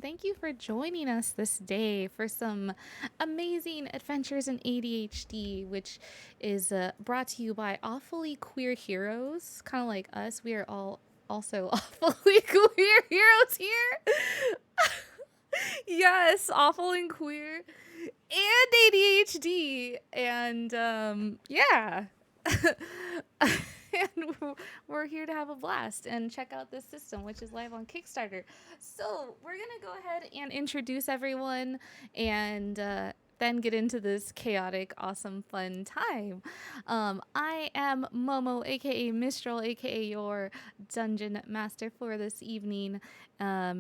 and thank you for joining us this day for some amazing adventures in ADHD, which is brought to you by awfully queer heroes, kind of like us. We are all also awfully queer heroes here. Yes, awful and queer, and ADHD, and yeah. And we're here to have a blast and check out this system, which is live on Kickstarter. So we're gonna go ahead and introduce everyone, and then get into this chaotic, awesome, fun time. I am Momo, aka Mistral, aka your dungeon master for this evening.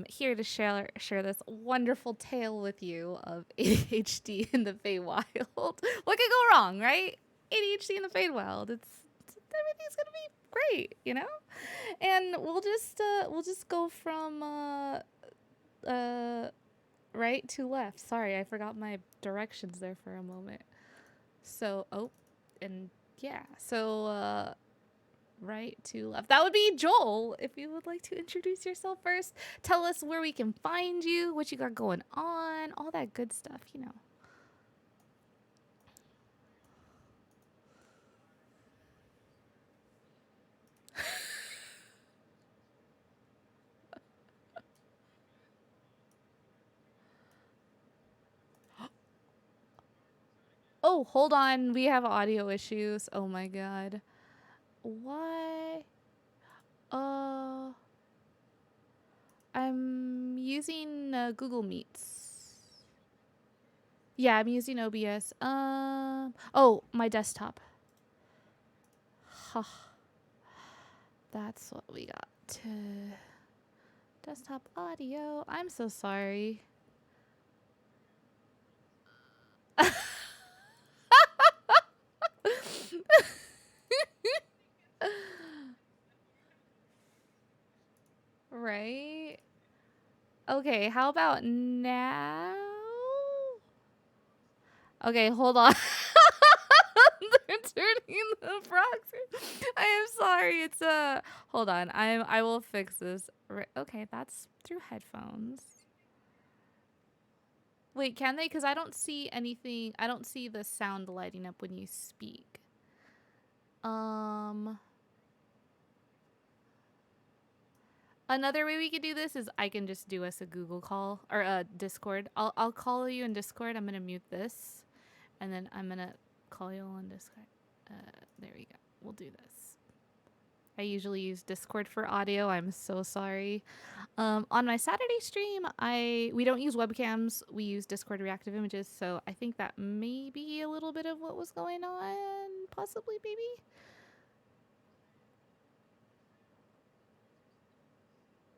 Here to share this wonderful tale with you of ADHD in the Feywild. What could go wrong, right? ADHD in the Feywild. It's everything's gonna be great, you know. And we'll just go from right to left. Sorry, I forgot my directions there for a moment. So and yeah, so right to left. That would be Joel. If you would like to introduce yourself first, tell us where we can find you, what you got going on, all that good stuff, you know. Oh, hold on. We have audio issues. Oh my god. Why? Uh, I'm using Google Meets. Yeah, I'm using OBS. Oh, my desktop. Huh. That's what we got. Desktop audio. I'm so sorry. Right? Okay, how about now? Okay, hold on. They're turning the proxy. I am sorry. It's hold on. I will fix this. Okay, that's through headphones. Wait, can they? Because I don't see anything. I don't see the sound lighting up when you speak. Um, Another way we could do this is I can just do us a Google call or a Discord. I'll call you in Discord. I'm gonna mute this, and then I'm gonna call you on Discord. There we go. We'll do this. I usually use Discord for audio. I'm so sorry. On my Saturday stream, we don't use webcams. We use Discord reactive images. So I think that may be a little bit of what was going on, possibly, maybe.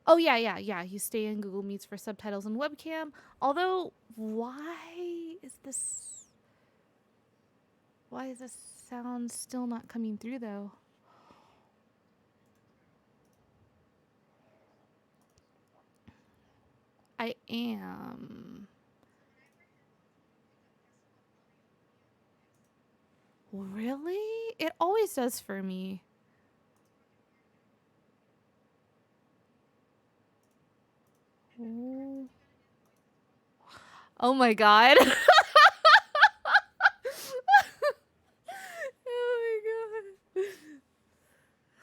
Oh yeah. You stay in Google Meets for subtitles and webcam. Although, is this? Why is this sound still not coming through though? I am. Really? It always does for me. Oh, oh my god. Oh my god.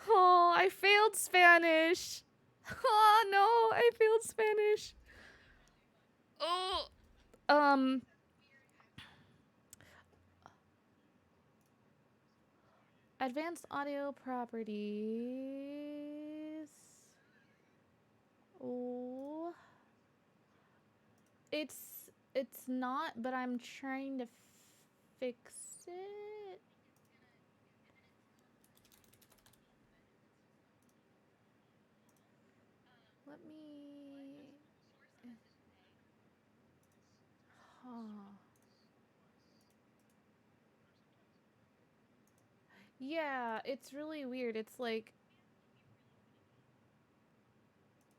Oh, I failed Spanish. Oh no, I failed Spanish. Oh. Um Advanced audio properties. Oh. It's not, but I'm trying to fix it. Let me. Huh. Yeah, it's really weird. It's like,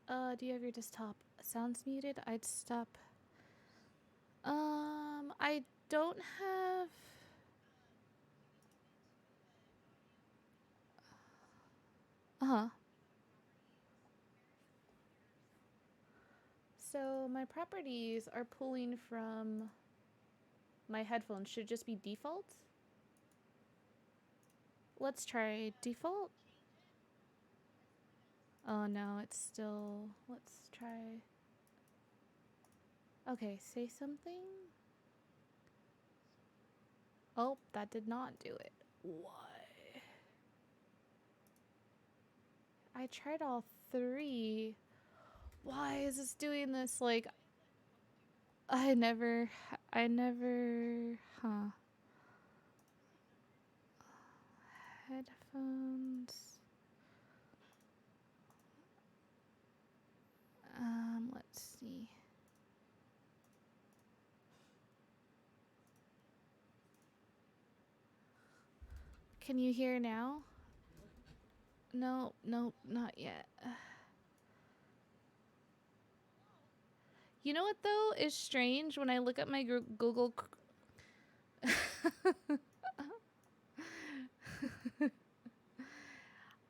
do you have your desktop sounds muted? I'd stop. I don't have. Uh huh. So my properties are pulling from my headphones. Should just be default. Let's try default. Oh no, it's still. Let's try. Okay, say something. Oh, that did not do it. Why? I tried all three. Why is this doing this? Like, I never, huh. Headphones. Let's see. Can you hear now? No, nope, not yet. You know what though is strange when I look at my Google.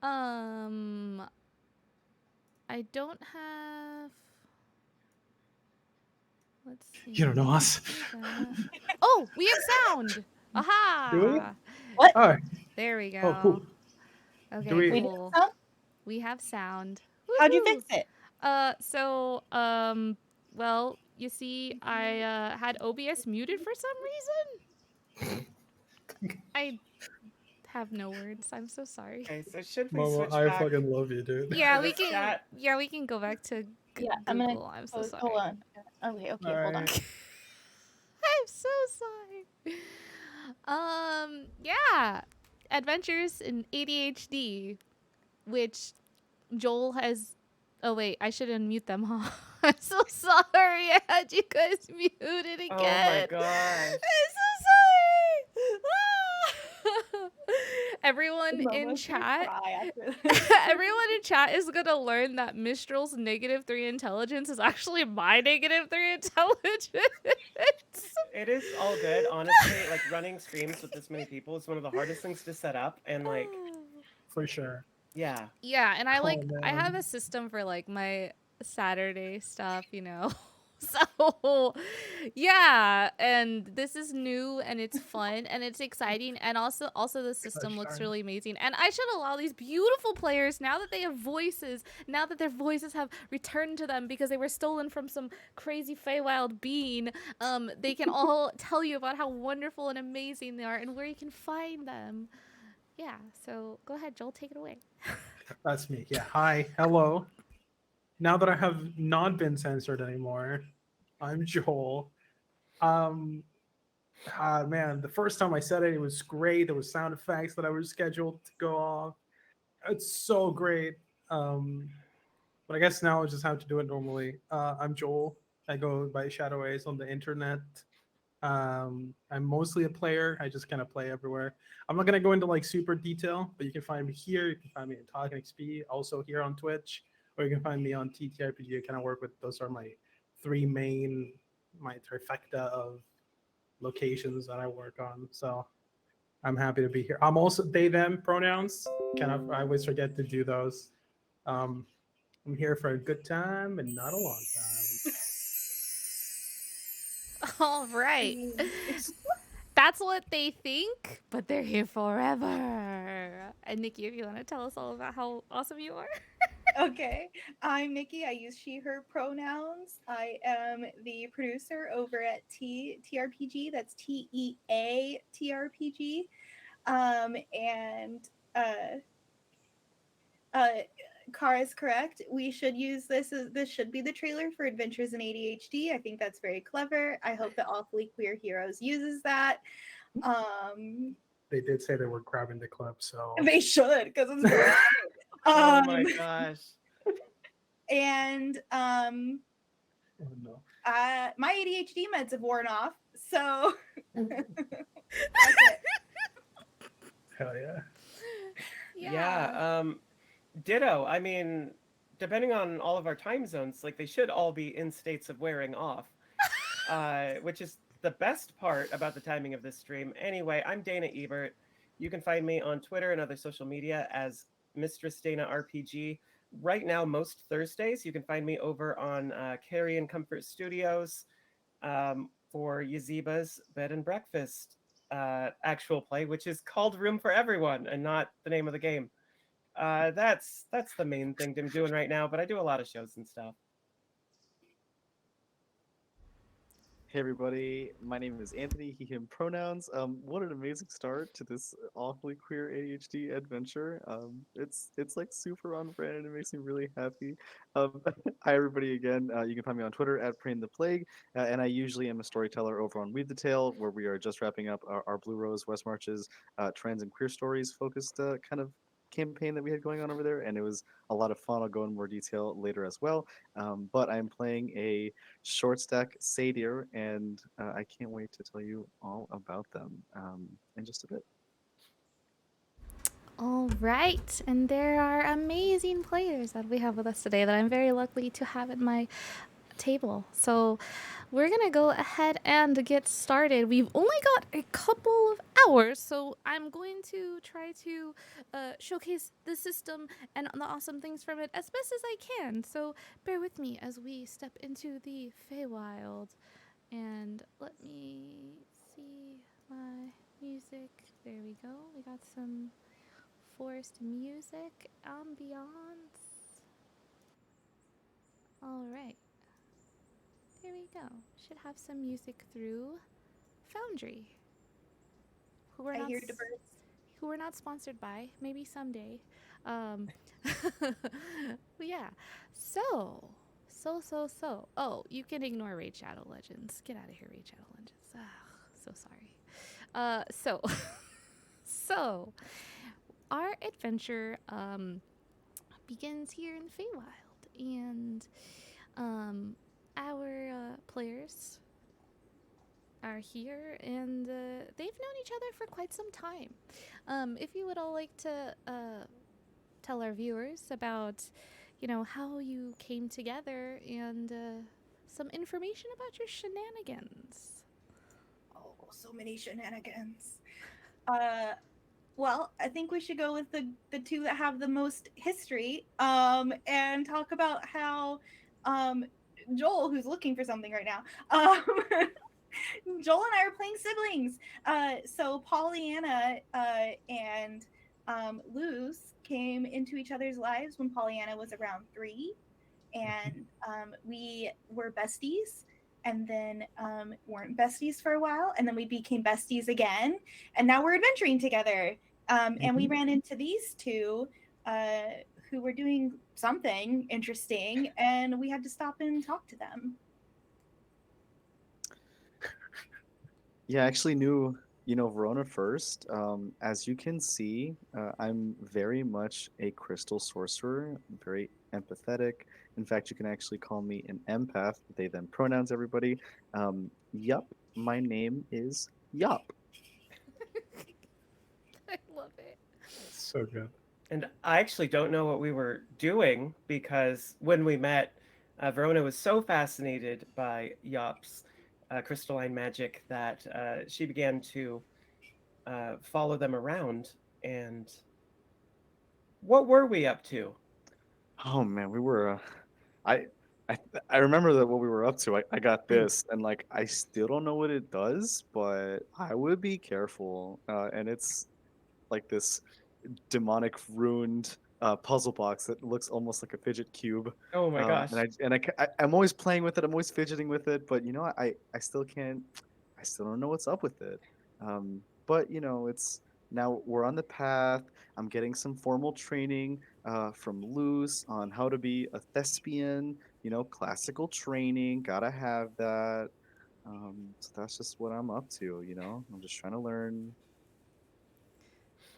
I don't have. Let's see. You don't know us. Oh, we have sound. Aha! Do we? What? Oh, There we go. oh, cool. Okay, Do we- cool. We have sound. How'd you Woohoo! fix it? Well, you see, I had OBS muted for some reason. I have no words. I'm so sorry. Okay, so should we Mama, switch I back? fucking love you, dude. Yeah, to we this can. chat? Yeah, we can go back to Yeah, I'm gonna Google. I'm so sorry. Hold on. Okay, hold on. Alright. I'm so sorry. Yeah, Adventures in ADHD, which Joel has. Oh wait, I should unmute them, huh? I'm so sorry. I had you guys muted again. Oh my gosh. I'm so sorry. Everyone in chat. Everyone in chat is gonna learn that Mistral's -3 intelligence is actually my -3 intelligence. It is all good, honestly. Like running streams with this many people is one of the hardest things to set up, and like, For sure. yeah. Yeah, and I Oh, like I have man. a system for like my Saturday stuff, you know. So, yeah, and this is new and it's fun and it's exciting and also the system looks sure. really amazing. And I should allow these beautiful players now that they have voices, now that their voices have returned to them because they were stolen from some crazy Feywild being, they can all tell you about how wonderful and amazing they are and where you can find them. Yeah, so go ahead, Joel, take it away. That's me. Yeah. Hi. Hello. Now that I have not been censored anymore, I'm Joel. Man, the first time I said it, it was great. There was sound effects that I was scheduled to go off. It's so great. But I guess now I just have to do it normally. I'm Joel. I go by Shadow Ace on the internet. I'm mostly a player. I just kind of play everywhere. I'm not gonna go into like super detail, but you can find me here. You can find me at Talking XP, also here on Twitch, or you can find me on TTRPG. I kind of work with those are my my trifecta of locations that I work on. So I'm happy to be here. I'm also they them pronouns. I always forget to do those. I'm here for a good time and not a long time. All right. That's what they think, but they're here forever. And Nikki, if you want to tell us all about how awesome you are. Okay, I'm Nikki. I use she, her pronouns. I am the producer over at TRPG. That's TEATRPG. Kara's correct. We should use this should be the trailer for Adventures in ADHD. I think that's very clever. I hope that Awfully Queer Heroes uses that. They did say they were grabbing the clip, so They should, because it's great. Oh my gosh. And oh, no. my ADHD meds have worn off, so that's it. Hell yeah. Yeah. Ditto. I mean, depending on all of our time zones, like they should all be in states of wearing off, which is the best part about the timing of this stream. Anyway, I'm Dana Ebert. You can find me on Twitter and other social media as Mistress Dana RPG. right now, most Thursdays, you can find me over on Carry and Comfort Studios for Yaziba's Bed and Breakfast actual play, which is called Room for Everyone and not the name of the game. That's the main thing I'm doing right now, but I do a lot of shows and stuff. Hey everybody, my name is Anthony, he, him pronouns. What an amazing start to this awfully queer ADHD adventure. It's like super on brand and it makes me really happy. Hi everybody again. You can find me on Twitter at Praying the Plague, and I usually am a storyteller over on Weave the Tale, where we are just wrapping up our Blue Rose West Marches trans and queer stories focused kind of campaign that we had going on over there, and it was a lot of fun. I'll go in more detail later as well. But I'm playing a short stack satyr, and I can't wait to tell you all about them in just a bit. All right, and there are amazing players that we have with us today that I'm very lucky to have at my table. So we're gonna go ahead and get started. We've only got a couple of hours, so I'm going to try to showcase the system and the awesome things from it as best as I can. So bear with me as we step into the Feywild. And let me see my music. There we go. We got some forest music, ambiance. All right. There we go. Should have some music through Foundry, who we're I not hear the birds. who we're not sponsored by. Maybe someday. But yeah. So. Oh, you can ignore Raid Shadow Legends. Get out of here, Raid Shadow Legends. So sorry. So so our adventure begins here in Feywild, and our players are here, and they've known each other for quite some time. If you would all like to tell our viewers about, how you came together and some information about your shenanigans. Oh, so many shenanigans. Well, I think we should go with the two that have the most history, and talk about how Joel, who's looking for something right now, Joel and I are playing siblings. So Pollyanna and Luz came into each other's lives when Pollyanna was around 3, and we were besties, and then weren't besties for a while, and then we became besties again, and now we're adventuring together. And we ran into these two who were doing something interesting, and we had to stop and talk to them. Yeah, I actually knew Verona first. As you can see, I'm very much a crystal sorcerer, very empathetic. In fact, you can actually call me an empath. They them pronouns, everybody. Yup, my name is Yup. I love it. So good. And I actually don't know what we were doing because when we met, Verona was so fascinated by Yop's crystalline magic that she began to follow them around. And what were we up to? Oh man, we were. I I I remember that what we were up to. I got this, and like I still don't know what it does, but I would be careful. And it's like this demonic ruined puzzle box that looks almost like a fidget cube. Oh my gosh. I'm always playing with it. I'm always fidgeting with it, but I still can't. I still don't know what's up with it. But it's now we're on the path. I'm getting some formal training from Luce on how to be a thespian. Classical training. Gotta have that. So that's just what I'm up to. I'm just trying to learn.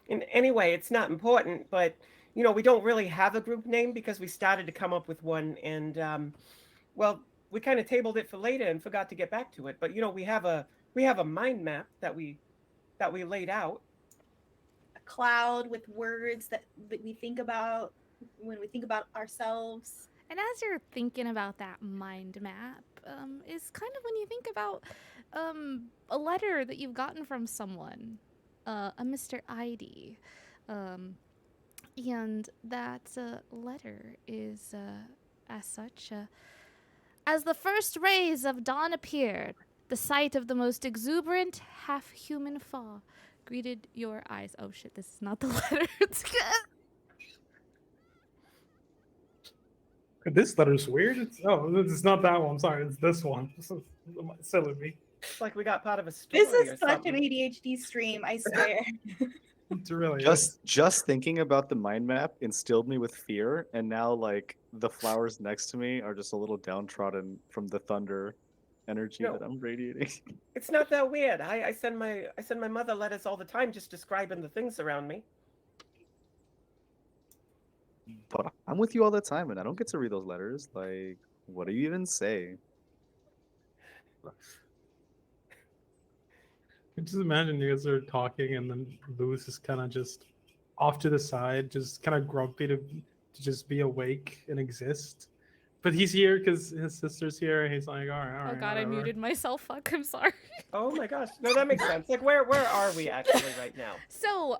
And anyway, it's not important, but we don't really have a group name because we started to come up with one, and well, we kind of tabled it for later and forgot to get back to it. But we have a mind map that we laid out. A cloud with words that we think about when we think about ourselves. And as you're thinking about that mind map, is kind of when you think about a letter that you've gotten from someone, a Mr. ID, um, And that letter is as such. As the first rays of dawn appeared, the sight of the most exuberant half-human faw greeted your eyes. Oh shit, this is not the letter. This letter's weird. It's not that one. Sorry, it's this one. This is silly me. It's like we got part of a story This is or such something. an ADHD stream, I swear. It's really Just thinking about the mind map instilled me with fear, and now like the flowers next to me are just a little downtrodden from the thunder energy No. that I'm radiating. It's not that weird. I send my mother letters all the time, just describing the things around me. But I'm with you all the time, and I don't get to read those letters. Like, what do you even say? I just imagine you guys are talking, and then Lewis is kind of just off to the side, just kind of grumpy to just be awake and exist. But he's here because his sister's here, and he's like, all right, all right. Oh god, I whatever." muted myself. Fuck, I'm sorry. Oh my gosh. No, that makes sense. Like where are we actually right now? So,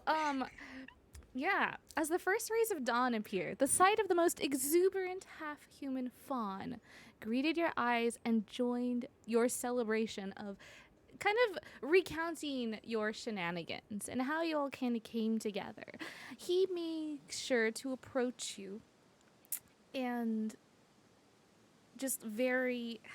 yeah, as the first rays of dawn appeared, the sight of the most exuberant half-human fawn greeted your eyes and joined your celebration of kind of recounting your shenanigans and how you all kind of came together. He makes sure to approach you and just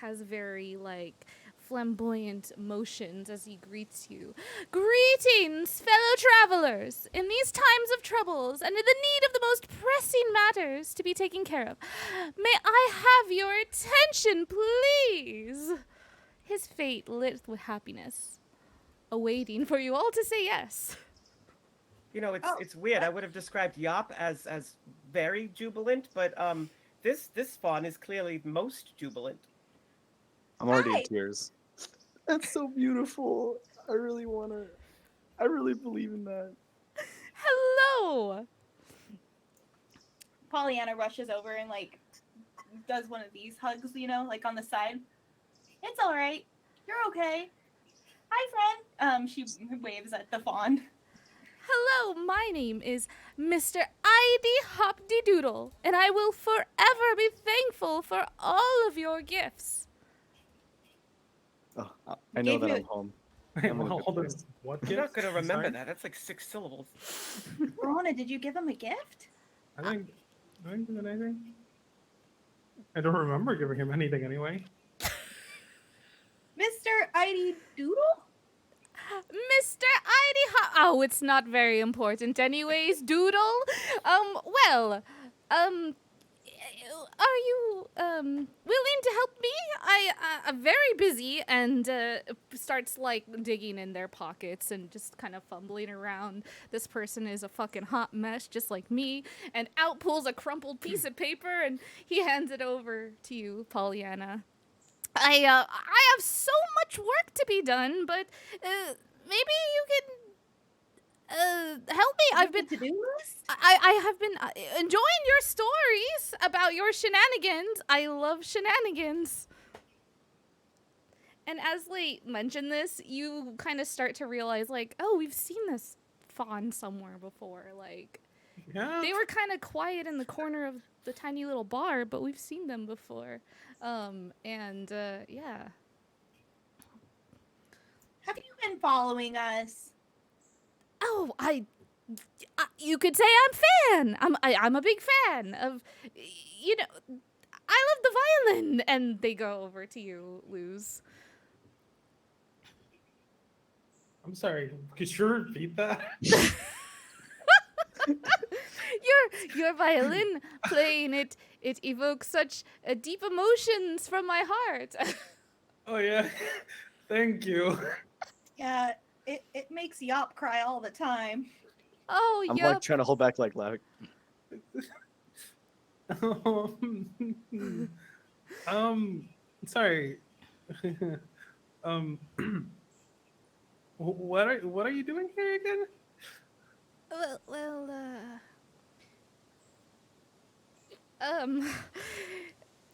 has very like flamboyant motions as he greets you. Greetings, fellow travelers! In these times of troubles and in the need of the most pressing matters to be taken care of, may I have your attention, please? His fate lit with happiness, awaiting for you all to say yes. You know, Oh, it's weird. I would have described Yop as very jubilant, but this fawn is clearly most jubilant. I'm already Hi. in tears. That's so beautiful. I really believe in that. Hello! Pollyanna rushes over and like does one of these hugs, like on the side. It's all right. You're okay. Hi, friend. She waves at the fawn. Hello, my name is Mr. ID Hopdy Doodle, and I will forever be thankful for all of your gifts. Oh, I know Gave that you- I'm home. Wait, I'm in a good hold on. place. What? I'm gift? not gonna remember Sorry? that. That's like 6 syllables. Verona, did you give him a gift? I didn't give him anything. I don't remember giving him anything anyway. Mr. ID Doodle? Mr. ID Oh, it's not very important anyways, Doodle. Well, are you, willing to help me? I'm very busy, and, starts, like, digging in their pockets and just kind of fumbling around. This person is a fucking hot mess, just like me, and out pulls a crumpled piece of paper, and he hands it over to you, Pollyanna. I have so much work to be done, but, maybe you can, help me. I've been... to-do list? I have been enjoying your stories about your shenanigans. I love shenanigans. And as they mention this, you kind of start to realize, like, oh, we've seen this fawn somewhere before. Like, Yeah. they were kind of quiet in the corner of the tiny little bar, but we've seen them before. Yeah. Have you been following us? Oh, you could say I'm I'm a big fan of, you know, I love the violin. And they go over to you, Luz. I'm sorry. Could you repeat that? Your violin playing it evokes such deep emotions from my heart. Oh yeah. Thank you. Yeah, it makes Yop cry all the time. Oh, I'm yup. like trying to hold back like laughing. Sorry. What are you doing here again?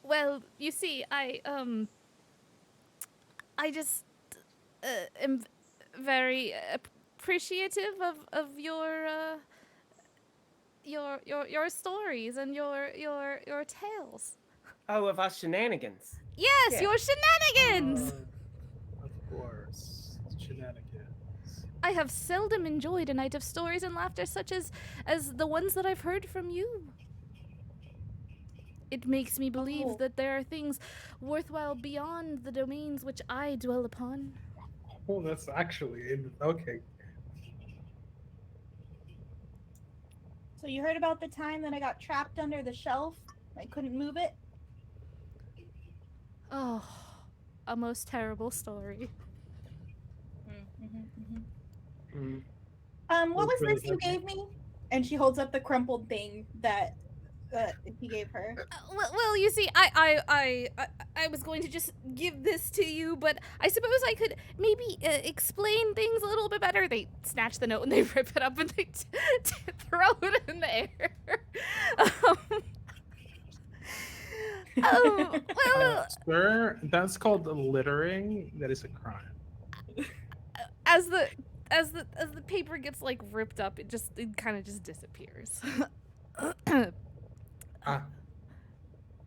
Well, you see, I just am very appreciative of your your stories and your tales. Oh, of our shenanigans. Yes, Yeah. your shenanigans. Of course, shenanigans. I have seldom enjoyed a night of stories and laughter such as the ones that I've heard from you. It makes me believe Oh. that there are things worthwhile beyond the domains which I dwell upon. Oh, that's actually okay. So you heard about the time that I got trapped under the shelf? I couldn't move it. Oh, a most terrible story. Mm. What was That's really this you heavy. gave me? And she holds up the crumpled thing that he gave her. Well, you see, I was going to just give this to you, but I suppose I could maybe explain things a little bit better. They snatch the note and they rip it up and they throw it in the air. Well, Sir, that's called littering. That is a crime. as the paper gets like ripped up, it kind of just disappears. Ah,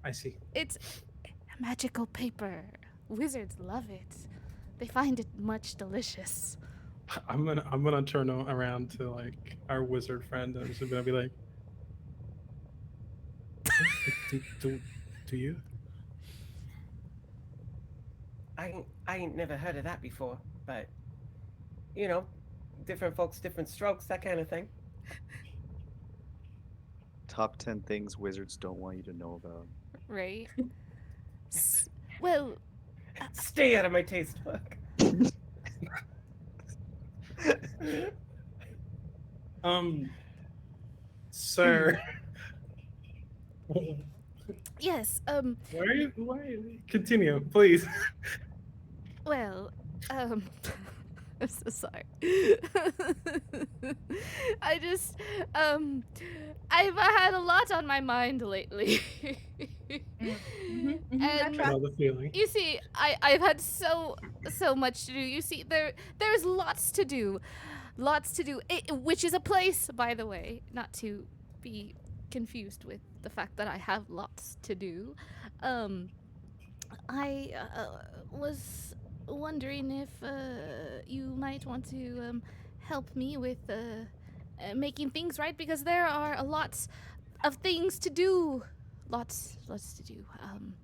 I see. It's magical paper. Wizards love it. They find it much delicious. I'm gonna turn around to like our wizard friend and I'm just gonna be like, do you? I ain't never heard of that before, but you know, different folks, different strokes, that kind of thing. Top 10 things wizards don't want you to know about. Right? Well, Stay out of my taste book. Sir. yes, Why continue, please. well, I'm so sorry. I just, I've had a lot on my mind lately. I And Know the feeling. you see, I've had so much to do. You see, there's lots to do. Which is a place, by the way, not to be confused with the fact that I have lots to do. I was wondering if you might want to help me with making things right, because there are a lot of things to do. Lots to do.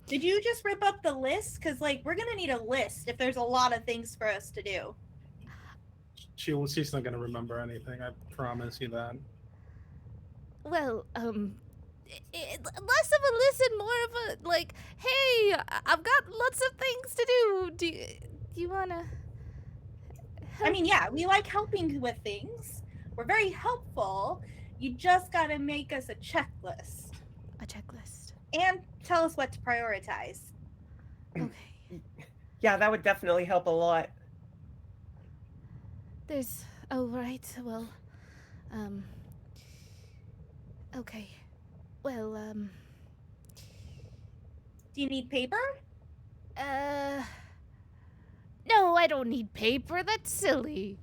Did you just rip up the list? Because, like, we're going to need a list if there's a lot of things for us to do. She's not gonna remember anything. I promise you that. Well, less of a listen, more of a like, hey, I've got lots of things to do. Do you wanna? I mean, yeah, we like helping with things. We're very helpful. You just got to make us a checklist A checklist. and tell us what to prioritize. Okay. Yeah, that would definitely help a lot. There's. Oh right. Well. Okay. Well. Do you need paper? No, I don't need paper. That's silly.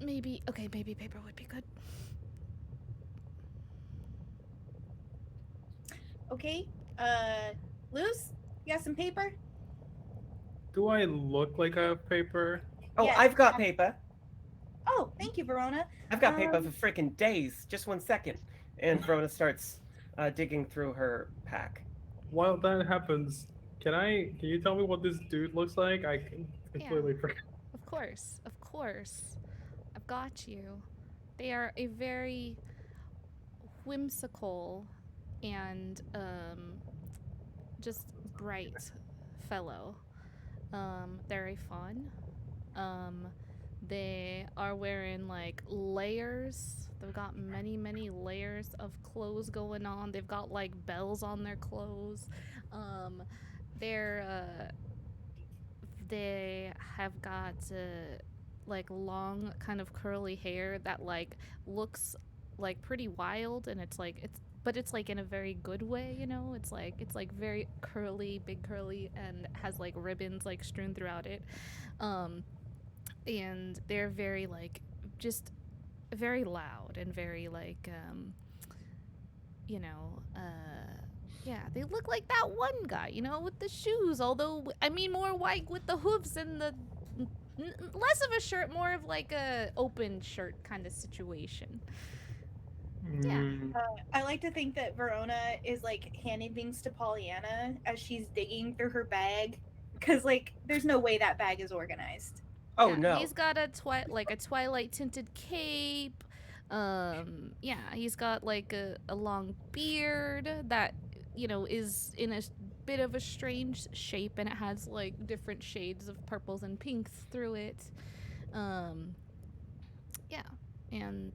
Maybe. Okay, maybe paper would be good. Okay. Luz, you got some paper? Do I look like I have paper? Oh, Yes. I've got paper. Oh, thank you, Verona. I've got paper Um, for freaking days. Just 1 second. And Verona starts digging through her pack. While that happens, can you tell me what this dude looks like? I completely forgot. Of course. I've got you. They are a very whimsical and just bright fellow. Very fun. They are wearing like layers. They've got many layers of clothes going on. They've got like bells on their clothes. They have got like long kind of curly hair that like looks like pretty wild, and it's like but it's like in a very good way, you know. It's like very curly, big curly, and has like ribbons like strewn throughout it. Um, and they're very like just very loud and very like you know yeah, they look like that one guy, you know, with the shoes, although I mean more white with the hooves and the less of a shirt, more of like a open shirt kind of situation. Yeah. Mm, I like to think that Verona is like handing things to Pollyanna as she's digging through her bag, because like there's no way that bag is organized. Oh Yeah, no. he's got a twilight tinted cape. Yeah, he's got like a long beard that, you know, is in a bit of a strange shape, and it has like different shades of purples and pinks through it. Um, yeah, and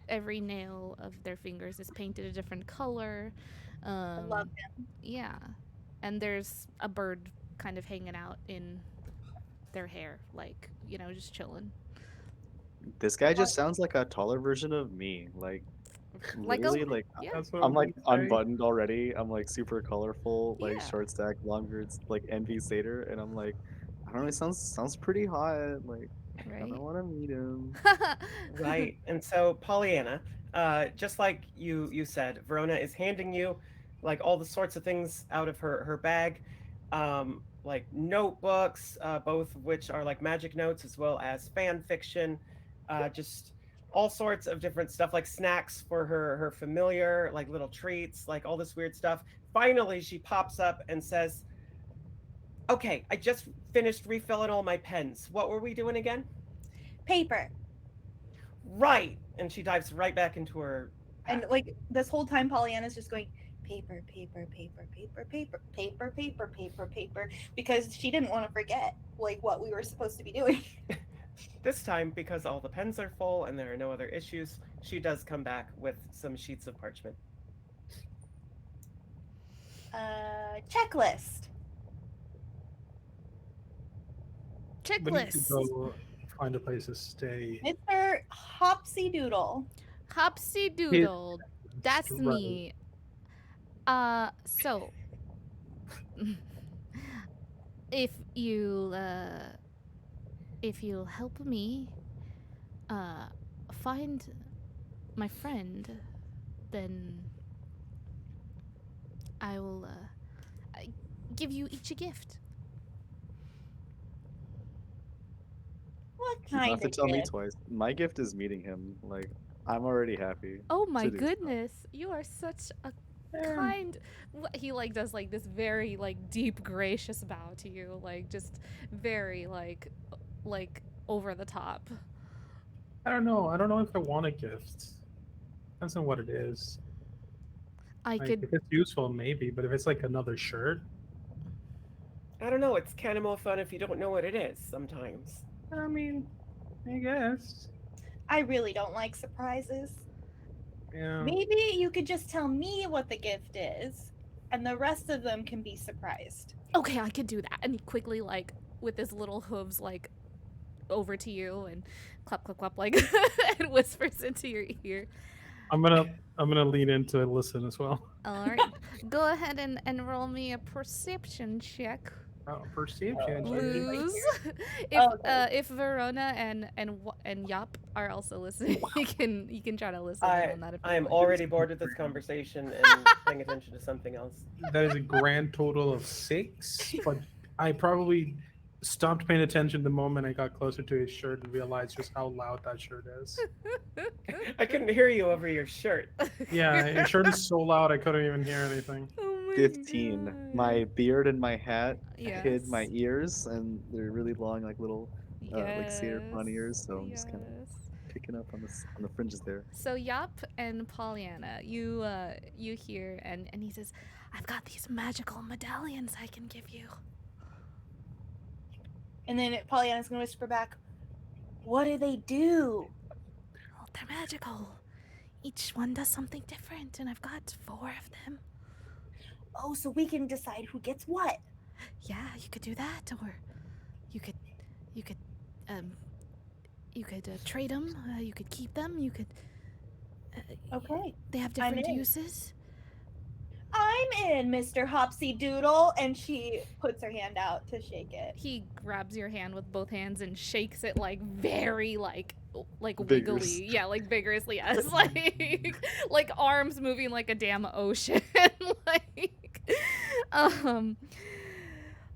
every nail of their fingers is painted a different color. I love Yeah, and there's a bird kind of hanging out in their hair, like, you know, just chilling. This guy just sounds like a taller version of me. Like Like a literally, like yeah, that's what I'm like we say. unbuttoned already. I'm like super colorful, like yeah, short stack, long beards, like envy satyr, and I'm like, I don't know. It sounds pretty hot. Like I kind of right. want to meet him. Right. And so Pollyanna, just like you said, Verona is handing you like all the sorts of things out of her bag, like notebooks, both of which are like magic notes as well as fan fiction, just all sorts of different stuff like snacks for her familiar, like little treats, like all this weird stuff. Finally, she pops up and says, "Okay, I just finished refilling all my pens. What were we doing again?" paper. Right. And she dives right back into her And pack. like this whole time Pollyanna's just going paper, paper, paper, paper, paper, paper, paper, paper, paper, because she didn't want to forget like what we were supposed to be doing. This time, because all the pens are full and there are no other issues, she does come back with some sheets of parchment. Checklist. We need to Checklist. go find a place to stay. Mr. Hopsy Doodle. Hopsy Hit doodle. That's right. me. So if you if you'll help me find my friend, then I will give you each a gift. What You don't kind have to of tell me gift? twice. My gift is meeting him. Like I'm already happy Oh my to do so. goodness, you are such a kind. He like does like this very like deep gracious bow to you, like just very like over the top. I don't know. I don't know if I want a gift. Depends on what it is. I Like could if it's useful, maybe. But if it's like another shirt, I don't know, it's kind of more fun if you don't know what it is sometimes. I mean, I guess. I really don't like surprises. Yeah. Maybe you could just tell me what the gift is, and the rest of them can be surprised. okay, I could do that. And he quickly like with his little hooves like over to you and clap clap clap like and whispers into your ear. I'm gonna lean into it, listen as well. All right, go ahead and roll me a perception check. Perception. Oh, check. Lose. Okay. If Verona and Yop are also listening, you can try to listen in on that. If I you am want. already bored with this conversation and paying attention to something else. That is a grand total of 6. But I probably stopped paying attention the moment I got closer to his shirt and realized just how loud that shirt is. I couldn't hear you over your shirt. Yeah, his shirt is so loud I couldn't even hear anything. Oh my 15. God. My beard and my hat hid my Yes. ears, and they're really long, like little, like satyr fawn ears. So I'm just kind of Yes. picking up on the fringes there. So Yop and Pollyanna, you hear and he says, "I've got these magical medallions I can give you." And then Pollyanna's gonna whisper back, "What do they do?" Oh, they're magical. Each one does something different, and I've got 4 of them. Oh, so we can decide who gets what. Yeah, you could do that, or you could um trade them. You could keep them. You could. Okay. They have I'm different in. uses. I'm in, Mr. Hopsy Doodle. And she puts her hand out to shake it. He grabs your hand with both hands and shakes it like very like Vigorous. wiggly. Yeah, like vigorously. Yes. Like arms moving like a damn ocean. like oh,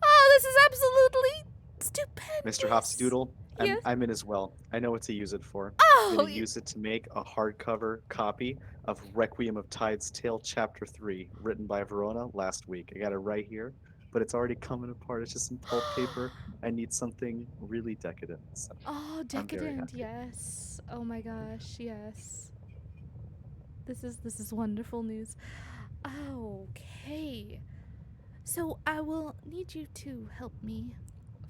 this is absolutely stupendous. Mr. Hopsdoodle, Yes. I'm in as well. I know what to use it for. I'm Oh, gonna use it to make a hardcover copy of Requiem of Tide's Tale Chapter 3, written by Verona last week. I got it right here, but it's already coming apart. It's just some pulp paper. I need something really decadent. So oh, I'm very decadent. happy. Yes. Oh my gosh. Yes. This is wonderful news. Okay. So I will need you to help me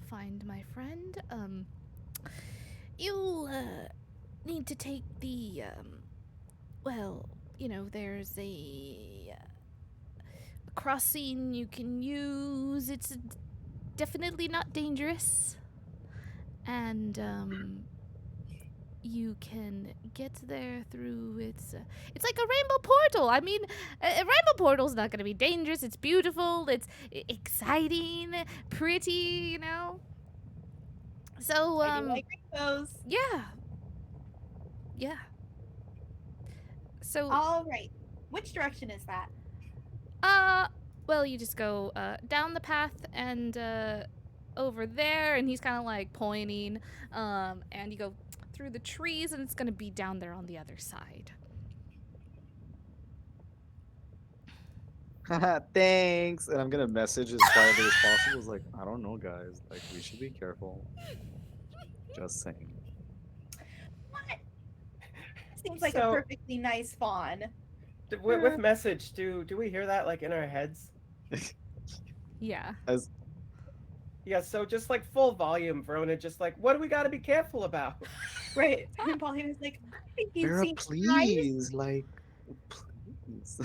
find my friend. You'll need to take the well, there's a crossing you can use. It's definitely not dangerous. And you can get there through it's like a rainbow portal. I mean, a rainbow portal's not going to be dangerous. It's beautiful, it's exciting, pretty. So I do like rainbows. yeah. So All right. Which direction is that? well, you just go down the path and over there, and he's kind of like pointing, and you go through the trees, and it's gonna be down there on the other side. Thanks. And I'm gonna message as quietly as possible. It's like, I don't know, guys. Like, we should be careful. Just saying. What? Seems like So- a perfectly nice fawn. With message, do we hear that like in our heads? Yeah. As Yeah, so just like full volume, Verona, just like, what do we got to be careful about? Right. And Paulina's like, I think you Vera, seem nice. please, like, please.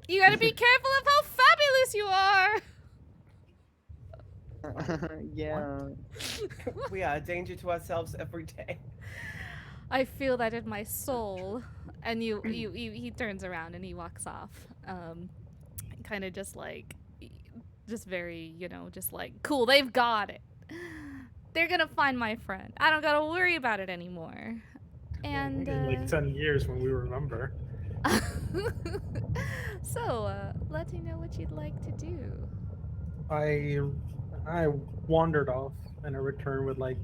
You gotta be careful of how fabulous you are. Yeah. We are a danger to ourselves every day. I feel that in my soul. And he turns around and he walks off. Kind of just like, just very, just like, cool, they've got it. They're gonna find my friend. I don't gotta worry about it anymore. And In like 10 years when we remember. so, let me know what you'd like to do. I wandered off and I returned with like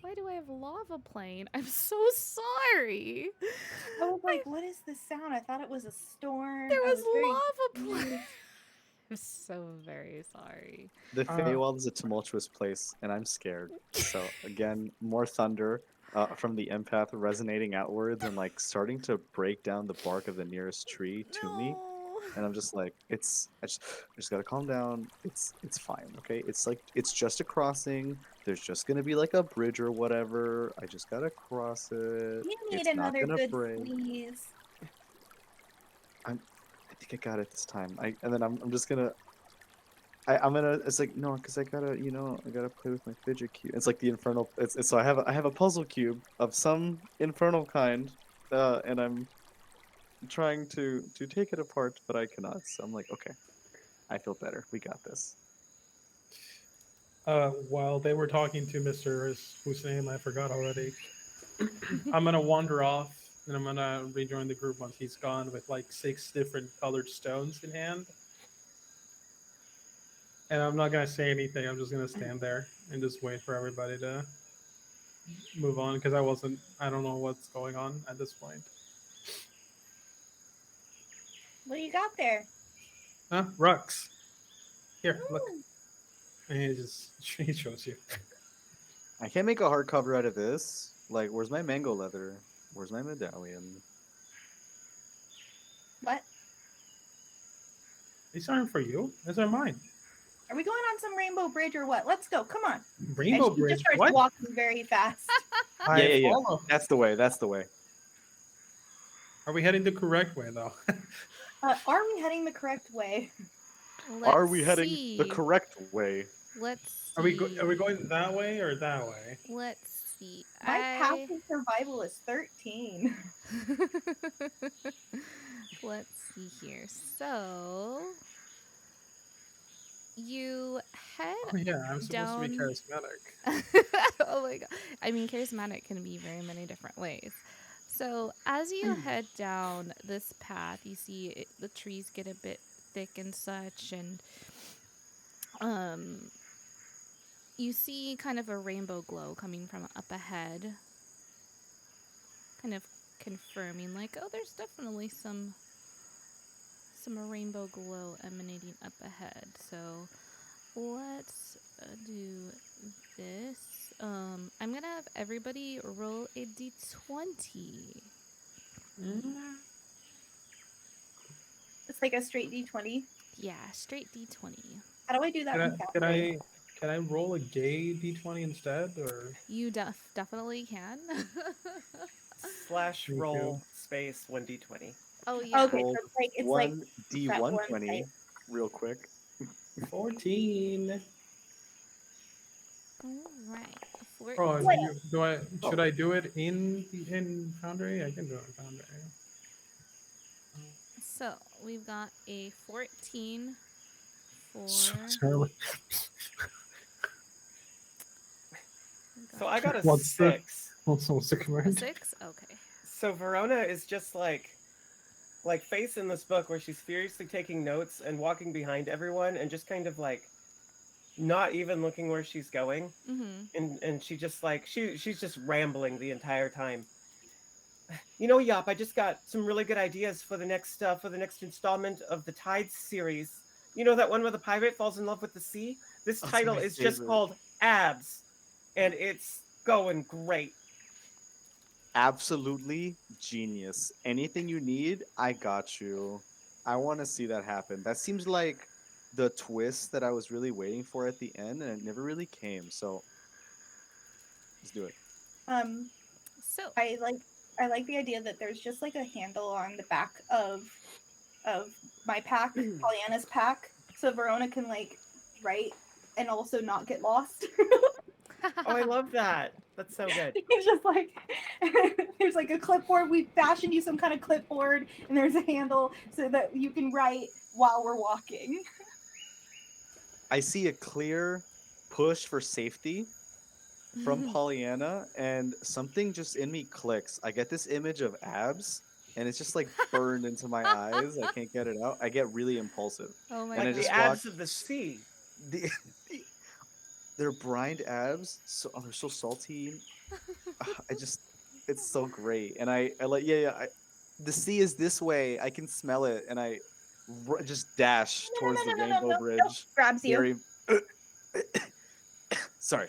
Why do I have lava playing? I'm so sorry. I was like, what is this sound? I thought it was a storm. There I was very lava confused. playing. I'm so very sorry. The Feywild is a tumultuous place, and I'm scared. So again, more thunder from the empath resonating outwards and like starting to break down the bark of the nearest tree to me. And I'm just like, I just gotta calm down. It's fine, okay? It's just a crossing. There's just gonna be like a bridge or whatever. I just gotta cross it. You need It's not another gonna good break. squeeze. I think I got it this time. And then I'm just gonna. I'm gonna. It's like no, because I gotta. I gotta play with my fidget cube. It's like the infernal. It's so I have a puzzle cube of some infernal kind, and I'm trying to take it apart, but I cannot. So I'm like, okay, I feel better. We got this. while they were talking to Mr. whose name I forgot already, I'm gonna wander off and I'm gonna rejoin the group once he's gone with like 6 different colored stones in hand. And I'm not gonna say anything. I'm just gonna stand there and just wait for everybody to move on because I don't know what's going on at this point. What do you got there? Huh? Rux. Here, look. Ooh. And he shows you. I can't make a hardcover out of this. Like, where's my mango leather? Where's my medallion? What? These aren't for you. These are mine. Are we going on some rainbow bridge or what? Let's go. Come on. Rainbow And she Bridge. just starts What? walking very fast. Yeah. follow. That's the way. That's the way. Are we heading the correct way though? Are we heading the correct way? Are Let's we heading see. the correct way? Let's see. Are we going that way or that way? Let's see. My passive survival is 13. Let's see here. So, you head Oh yeah, I'm supposed to be down. charismatic. Oh my god. I mean, charismatic can be very many different ways. So, as you head down this path, you see the trees get a bit thick and such, and um, you see kind of a rainbow glow coming from up ahead, kind of confirming, like, oh, there's definitely some rainbow glow emanating up ahead. So, let's do this. I'm gonna have everybody roll a d20. It's like a straight D20. Yeah, straight d20. How do I do that Can I in can Calculator? I roll a gay d20 instead, or You definitely can. Slash Me too. roll space 1d20. Oh yeah. Okay, so Roll it's like one that one D120 thing. real quick. 14? All right. Oh, Wait. should I do it in Foundry? I can do it in Foundry. So we've got a 14 for. So, So I got a What's the- 6. what's the a command? 6. Okay. So Verona is just like Face in this book where she's furiously taking notes and walking behind everyone and just kind of like not even looking where she's going. Mm-hmm. And she just like she's just rambling the entire time. You know, Yop, I just got some really good ideas for the next installment of the Tides series. You know that one where the pirate falls in love with the sea? This That's title my is just favorite. called Abs, and it's going great. Absolutely genius. Anything you need, I got you. I want to see that happen. That seems like the twist that I was really waiting for at the end, and it never really came. So let's do it. So I like the idea that there's just like a handle on the back of my pack, Pollyanna's pack, so Verona can like write and also not get lost. Oh, I love that. That's so good. It's just like there's like a clipboard. We fashioned you some kind of clipboard, and there's a handle so that you can write while we're walking. I see a clear push for safety from Pollyanna, and something just in me clicks. I get this image of abs, and it's just like burned into my eyes. I can't get it out. I get really impulsive. oh my And I Like god. the just abs walk- of the sea. The, they're brined abs, so they're so salty. It's so great. And I like, the sea is this way. I can smell it, and I just dash towards the rainbow bridge. Grabs you. Very, sorry.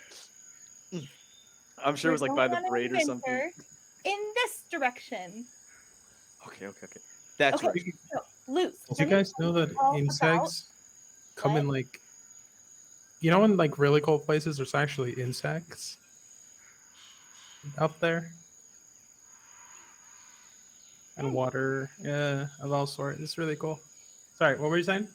I'm sure it was like by the braid or something. In this direction. Okay. That's Okay. right. So, loose. Do you guys know that all insects come in like, in like really cold places, there's actually insects up there? And water, yeah, of all sorts. It's really cool. Sorry, what were you saying?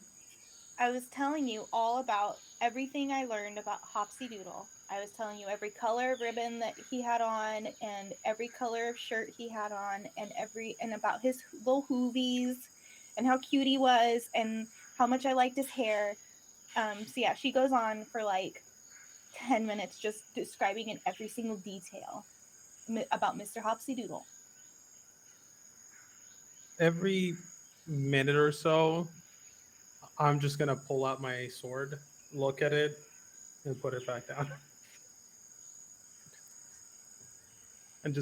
I was telling you all about everything I learned about Hopsy Doodle. I was telling you every color of ribbon that he had on, and every color of shirt he had on, and about his little hoovies, and how cute he was, and how much I liked his hair. So yeah, she goes on for like 10 minutes just describing in every single detail about Mr. Hopsy Doodle. Every minute or so, I'm just gonna pull out my sword, look at it, and put it back down. And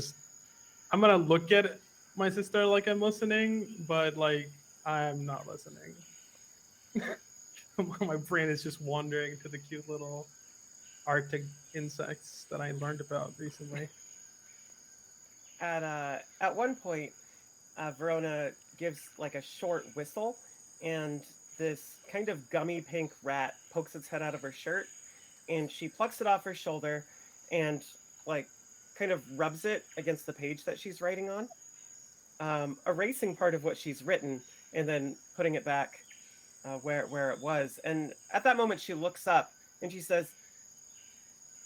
I'm gonna look at my sister like I'm listening, but like I'm not listening. My brain is just wandering to the cute little Arctic insects that I learned about recently. At one point, Verona gives like a short whistle, and this kind of gummy pink rat pokes its head out of her shirt, and she plucks it off her shoulder and like kind of rubs it against the page that she's writing on, erasing part of what she's written and then putting it back where it was. And at that moment, she looks up and she says,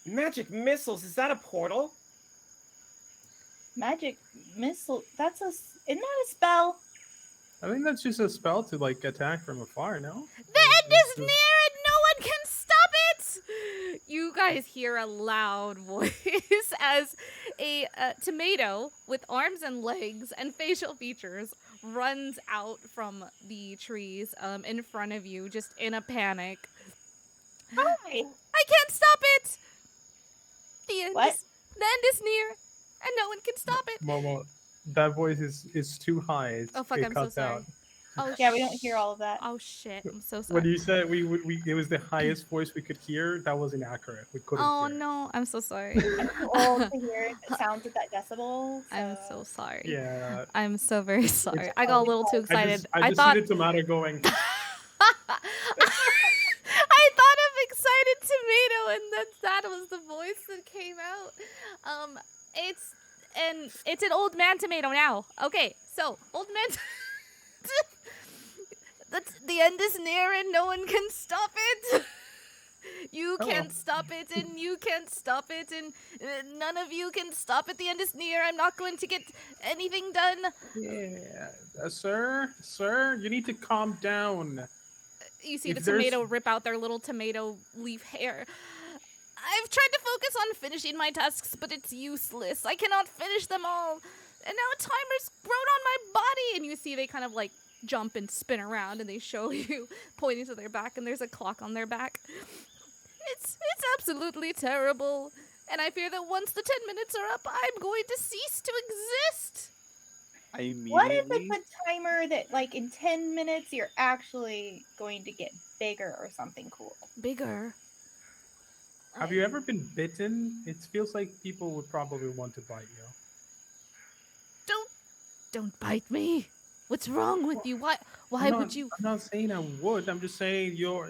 "Magic missiles, is that a portal?" Magic missile. Isn't that a spell? I think that's just a spell to like attack from afar, no? The end is near and no one you guys hear a loud voice as a tomato with arms and legs and facial features runs out from the trees in front of you, just in a panic. Hi. I can't stop it! What? The end is near, and no one can stop it. Momo, that voice is too high. Oh, fuck, it I'm so cuts sorry. out. Oh, Yeah, we don't hear all of that. Oh, shit, I'm so When sorry. you said it was the highest voice we could hear, that was inaccurate. We couldn't Oh, hear. no, I'm so sorry. I'm too old to hear the sounds at that decibel. I'm so sorry. Yeah. I'm so very sorry. It's- I got a little too excited. I just thought see the tomato going. I thought of excited tomato, and that was the voice that came out. It's an old man tomato now. Okay, so old man. The end is near, and no one can stop it. You can't stop it, and you can't stop it, and none of you can stop it. The end is near. I'm not going to get anything done. Yeah, sir, you need to calm down. You see If the there's- tomato rip out their little tomato leaf hair. I've tried to focus on finishing my tasks, but it's useless. I cannot finish them all. And now a timer's grown on my body. And you see they kind of like jump and spin around, and they show you pointing to their back, and there's a clock on their back. It's absolutely terrible. And I fear that once the 10 minutes are up, I'm going to cease to exist. I immediately. What if it's a timer that, like, in 10 minutes you're actually going to get bigger or something cool? Bigger. Have you ever been bitten? It feels like people would probably want to bite you. Don't bite me. What's wrong with you? Why would you? I'm not saying I would. I'm just saying you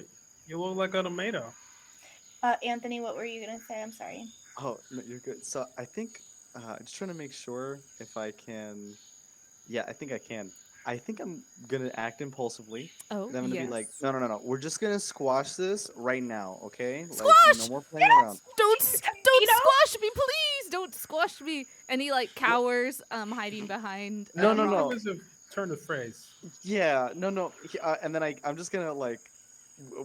look like a tomato. Anthony, what were you gonna say? I'm sorry. Oh, no, you're good. So I think just trying to make sure if I can. Yeah, I think I can. I think I'm gonna act impulsively. Oh, And I'm gonna yes. be like, no. We're just gonna squash this right now, okay? Like, Squash! no more playing around. Don't You know? squash me, please! Don't squash me. And he like cowers, hiding behind. No. It was a turn of phrase. Yeah, no. And then I'm just gonna like,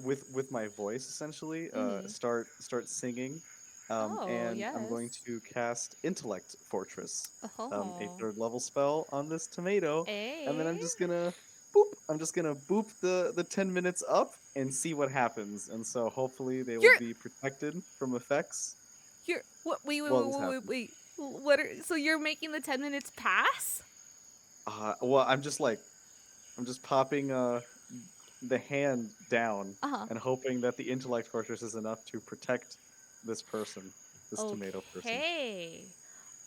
with my voice essentially, Mhm. start singing. Oh, And I'm going yes. to cast Intellect Fortress, Oh. a 3rd level spell on this tomato. And then I'm Eh? just gonna boop. I'm just gonna boop the 10 minutes up and see what happens. And so hopefully they will You're- be protected from effects. You're what? Wait. Well, this happened. What? So you're making the 10 minutes pass? Well, I'm just popping the hand down Uh-huh. and hoping that the Intellect Fortress is enough to protect this person, this tomato person.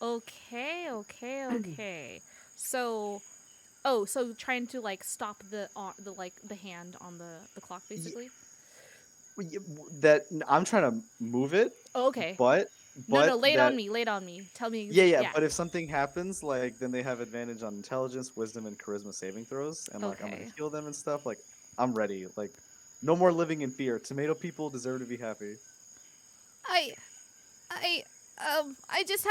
Okay. So, so trying to like stop the hand on the clock, basically. I'm trying to move it, Oh, okay. but No, lay it on that- me. Lay it on me. Tell me. Yeah. But if something happens, like then they have advantage on intelligence, wisdom, and charisma saving throws, and like I'm Okay. gonna heal them and stuff. Like I'm ready. Like no more living in fear. Tomato people deserve to be happy. I just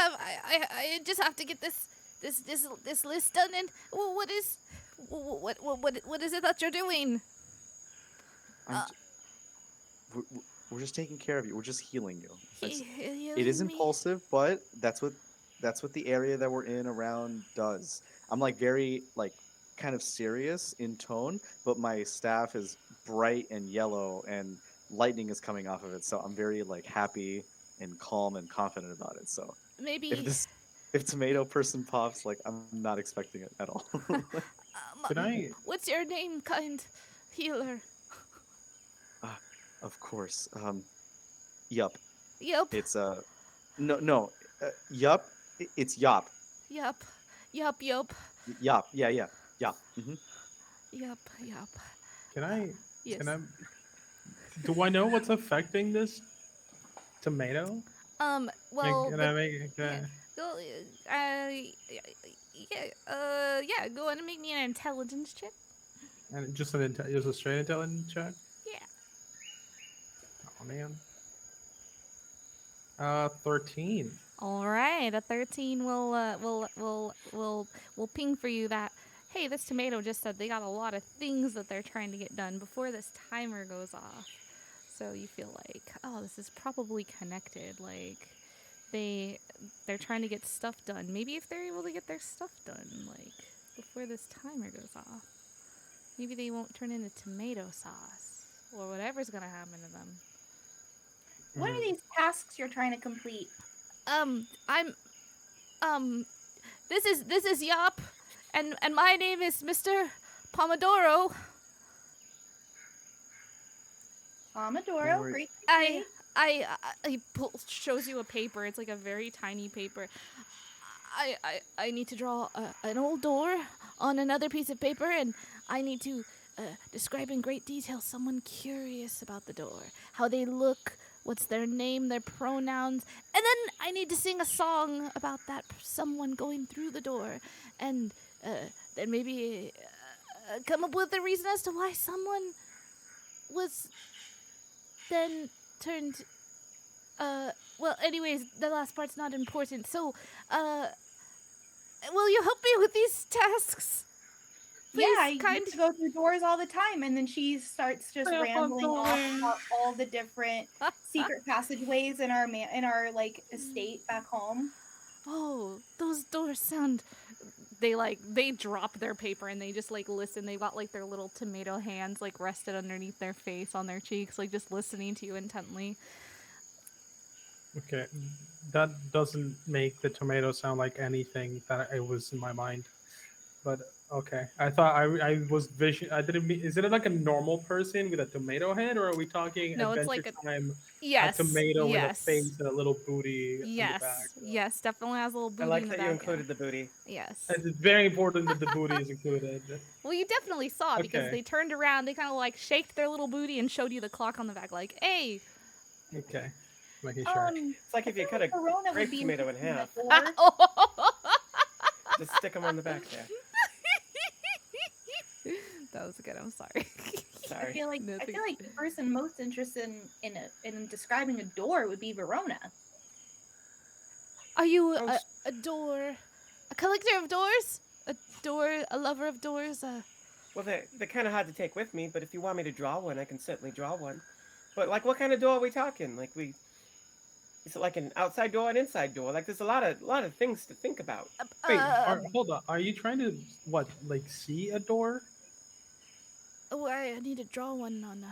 have to get this list done. And what is it that you're doing? I'm we're just taking care of you. We're just healing you. It Healing is me? impulsive, but that's what the area that we're in around does. I'm like very like kind of serious in tone, but my staff is bright and yellow and lightning is coming off of it. So I'm very like happy and calm and confident about it. So Maybe. if tomato person pops, like I'm not expecting it at all. Can I? What's your name, kind healer? Of course. Yup. Yup. It's no. Yup. It's Yop. Yup. Yup. Yeah. Mm-hmm. Yup. Can I? Yes. Can I? Do I know what's affecting this tomato? Well. Can I make? yeah. Go, go on and make me an intelligence check. And just a straight intelligence check. Yeah. Oh man. 13. All right, a 13 will ping for you that. Hey, this tomato just said they got a lot of things that they're trying to get done before this timer goes off. So you feel like, oh, this is probably connected. Like they're trying to get stuff done. Maybe if they're able to get their stuff done, like before this timer goes off, maybe they won't turn into tomato sauce or whatever's gonna happen to them. What are these tasks you're trying to complete? I'm this is Yop, and my name is Mr. Pomodoro. Pomodoro, Or- great. He shows you a paper. It's like a very tiny paper. I need to draw an old door on another piece of paper, and I need to describe in great detail someone curious about the door, how they look, what's their name, their pronouns, and then I need to sing a song about that someone going through the door, and then maybe come up with a reason as to why someone was then turned. Well, anyways, the last part's not important. So, will you help me with these tasks? Yeah, Please, I kind. used to go through doors all the time, and then she starts just Yeah, rambling off fine. about all the different secret passageways in our like estate back home. Oh, those doors sound. They drop their paper and they just like listen. They've got like their little tomato hands like rested underneath their face on their cheeks, like just listening to you intently. Okay, that doesn't make the tomato sound like anything that it was in my mind. But okay, I thought I was vision. I didn't mean. Is it like a normal person with a tomato head, or are we talking No, it's Adventure like a- Time? Yes. A tomato with a yes. face and a little booty in the Yes. back. Yes. Definitely has a little booty I like in the that you back, yeah. included the booty. Yes. And it's very important that the booty is included. Well, you definitely saw because Okay. they turned around. They kind of like shaked their little booty and showed you the clock on the back, like, "Hey." Okay, making sure. It's like if you cut a Verona would grape be tomato in interested half. the door. Just stick them on the back there. That was good. I'm sorry. I Sorry. feel like No, I thank- feel like the person most interested in describing a door would be Verona. Are you Oh, a door, a collector of doors, a lover of doors? Well, they're kind of hard to take with me, but if you want me to draw one, I can certainly draw one. But like, what kind of door are we talking? Like, is it like an outside door, an inside door? Like, there's a lot of things to think about. Wait, hold on. Are you trying to what? Like see a door? Oh, I need to draw one on.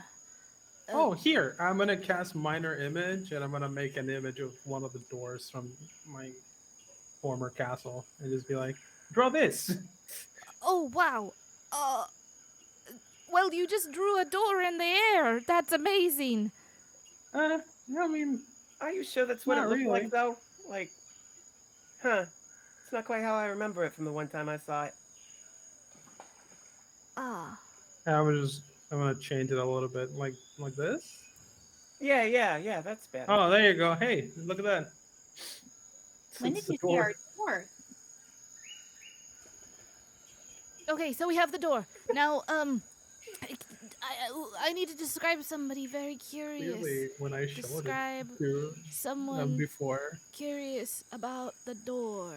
Oh, here. I'm gonna cast minor image, and I'm gonna make an image of one of the doors from my former castle, and just be like, draw this. Oh wow. Well, you just drew a door in the air. That's amazing. I mean, Are you sure that's what it Not looked really. like, though? Like, it's not quite how I remember it from the one time I saw it. Ah. I'm gonna change it a little bit, like this. Yeah, that's better. Oh, there you go. Hey, look at that. When It's did you the see door. our door? Okay, so we have the door. Now, I need to describe somebody very curious. Clearly, when I showed Describe it to someone before. curious about the door.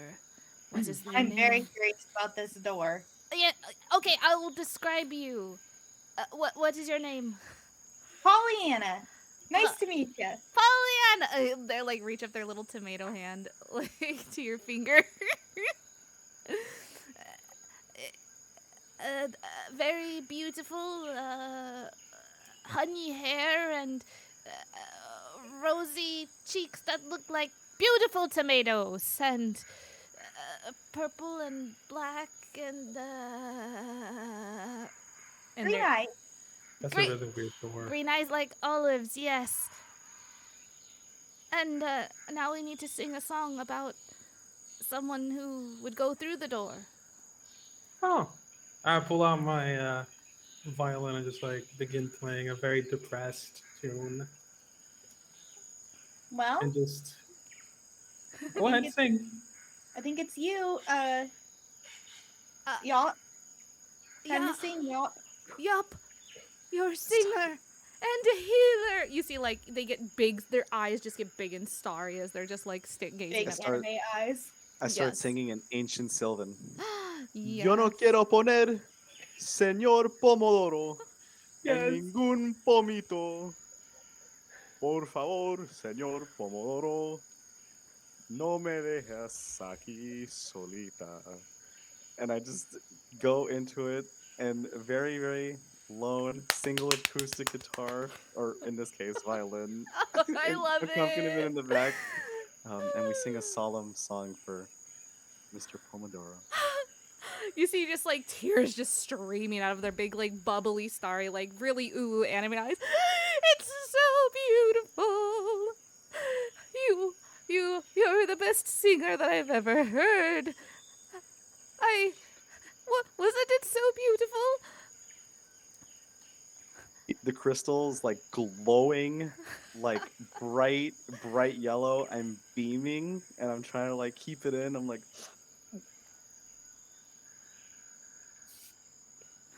What's his name? I'm very curious about this door. Yeah. Okay, I will describe you. What is your name? Pollyanna, nice to meet you. Pollyanna. They like reach up their little tomato hand like to your finger. Very beautiful, honey hair and rosy cheeks that look like beautiful tomatoes, and purple and black and Green they're- eye. That's Great. a really weird door. green eyes like olives, yes. And now we need to sing a song about someone who would go through the door. Oh, I pull out my violin and just like begin playing a very depressed tune, Well, and just go ahead, sing. I think it's you. Y'all. Yeah, Time to sing, y'all. yup, you're a singer and a healer. You see, like, they get big, their eyes just get big and starry as they're just like gazing Big at start- anime eyes. I start Yes. singing in ancient Sylvan. Yeah. Yo no quiero poner Señor Pomodoro en Yes. ningún pomito. Por favor, señor Pomodoro, no me dejes aquí solita. And I just go into it, and very, very lone single acoustic guitar, or in this case, violin, I love accompaniment it. in the back. And we sing a solemn song for Mr. Pomodoro. You see just like tears just streaming out of their big like bubbly starry like really ooh anime eyes. It's so beautiful. You're the best singer that I've ever heard. Wasn't it so beautiful? The crystals like glowing, like bright, bright yellow. I'm beaming, and I'm trying to like keep it in. I'm like,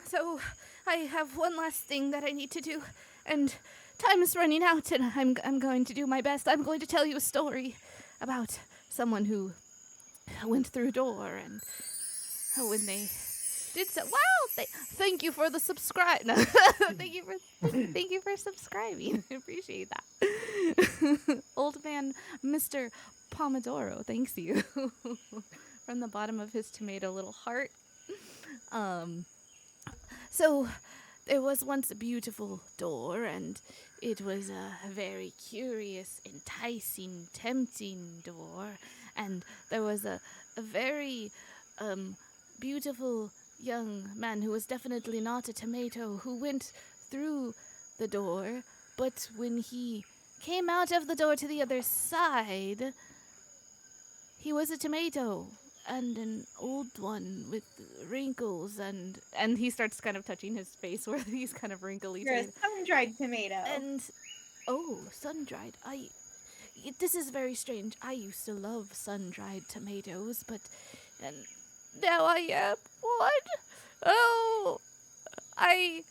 So I have one last thing that I need to do, and time is running out, and I'm going to do my best. I'm going to tell you a story about someone who went through a door, and when they did so, wow! Thank you for the subscribe. No, thank you for subscribing. I appreciate that. Old man, Mr. Pomodoro, thanks you from the bottom of his tomato little heart. So, there was once a beautiful door, and it was a very curious, enticing, tempting door. And there was a very beautiful young man who was definitely not a tomato who went through the door. But when he came out of the door to the other side, he was a tomato. And an old one with wrinkles, and he starts kind of touching his face where he's kind of wrinkly. You're a sun-dried tomato. And sun-dried. This is very strange. I used to love sun-dried tomatoes, but and now I am what? Oh, I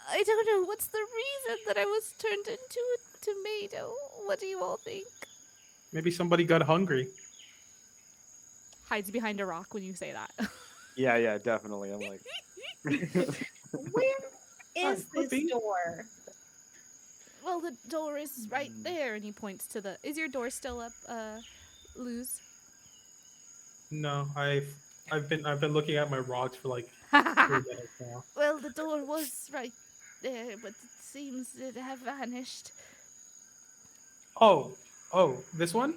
don't know. What's the reason that I was turned into a tomato? What do you all think? Maybe somebody got hungry. Hides behind a rock when you say that. yeah, definitely. I'm like, Where is could this be. door? Well, the door is right there, and he points to the. Is your door still up, Luz? No, I've been looking at my rocks for like 3 minutes now. Well, the door was right there, but it seems to have vanished. Oh, this one?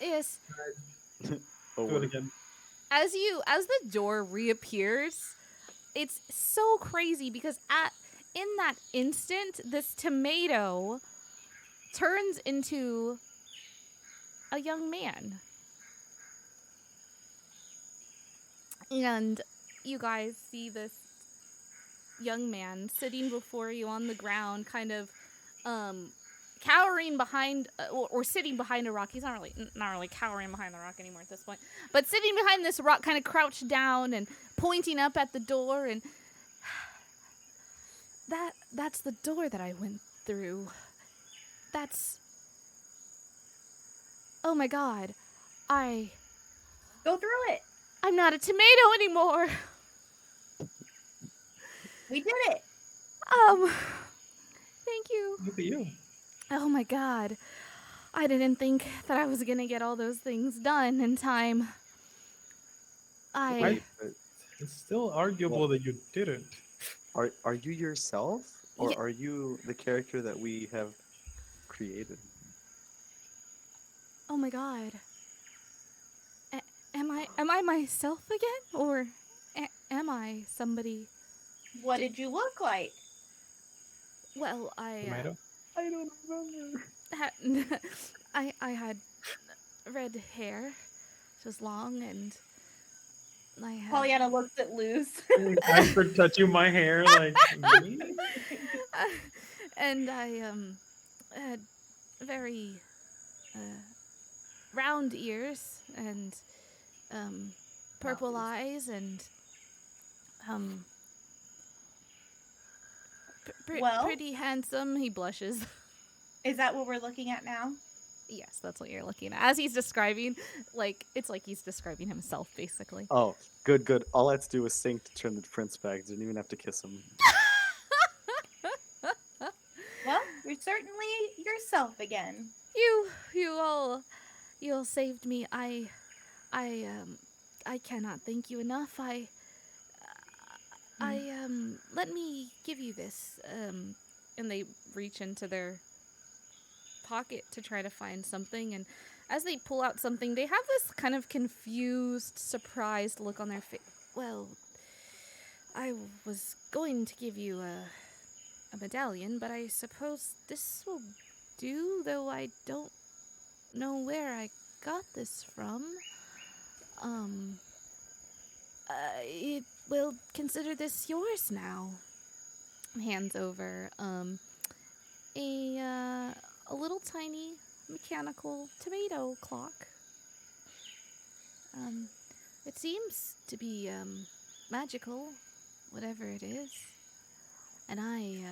Yes. oh, Do it again. As the door reappears, it's so crazy because in that instant, this tomato turns into a young man. And you guys see this young man sitting before you on the ground, kind of cowering behind or sitting behind a rock. He's not really cowering behind the rock anymore at this point, but sitting behind this rock, kind of crouched down and pointing up at the door. And that's the door that I went through. Oh my god, Go through it. I'm not a tomato anymore. We did it. Thank you. Look at you. Oh my god. I didn't think that I was gonna get all those things done in time. It's still arguable that you didn't. are you yourself, or Yeah. are you the character that we have created? Oh my god. Am I myself again? Or am I somebody? What did you look like? Well, I Tomato? I don't remember. I had red hair. It was long, and I had Pollyanna looks at Luz. Thanks for touching my hair, like me? and I had very round ears and purple eyes and Well- pretty handsome. He blushes. Is that what we're looking at now? Yes, that's what you're looking at. As he's describing, it's like he's describing himself, basically. Oh, good. All I had to do was sing to turn the prince back. Didn't even have to kiss him. You're certainly yourself again. You all saved me. I cannot thank you enough. Let me give you this. And they reach into their pocket to try to find something, and as they pull out something, they have this kind of confused, surprised look on their face. Well, I was going to give you a medallion, but I suppose this will do, though I don't know where I got this from. It will consider this yours now. Hands over, a little tiny mechanical tomato clock. It seems to be, magical, whatever it is. And I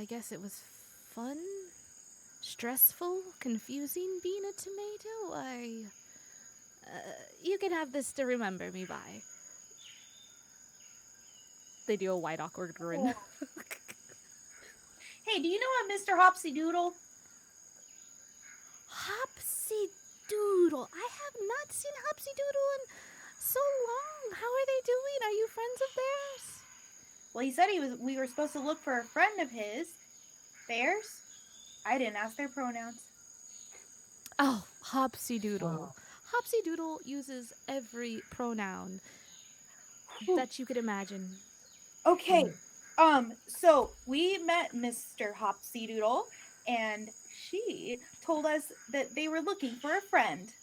guess it was fun, stressful, confusing being a tomato. You can have this to remember me by. They do a wide, awkward grin. Hey, do you know a Mr. Hopsy Doodle? Hopsy Doodle. I have not seen Hopsy Doodle in so long. How are they doing? Are you friends of theirs? Well, he said we were supposed to look for a friend of his. Theirs? I didn't ask their pronouns. Oh, Hopsy Doodle. Wow. Hopsy Doodle uses every pronoun that you could imagine. Okay. So we met Mr. Hopsy Doodle, and she told us that they were looking for a friend.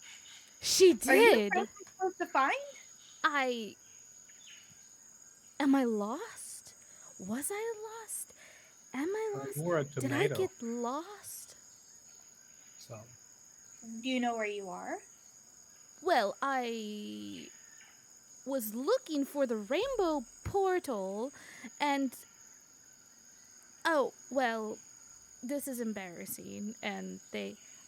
She Are you the did. friend we're supposed to find? Am I lost? Was I lost? Am I Well, lost? you were a Did I tomato. get lost? So Do you know where you are? Well, I was looking for the rainbow portal, and oh, well, this is embarrassing. And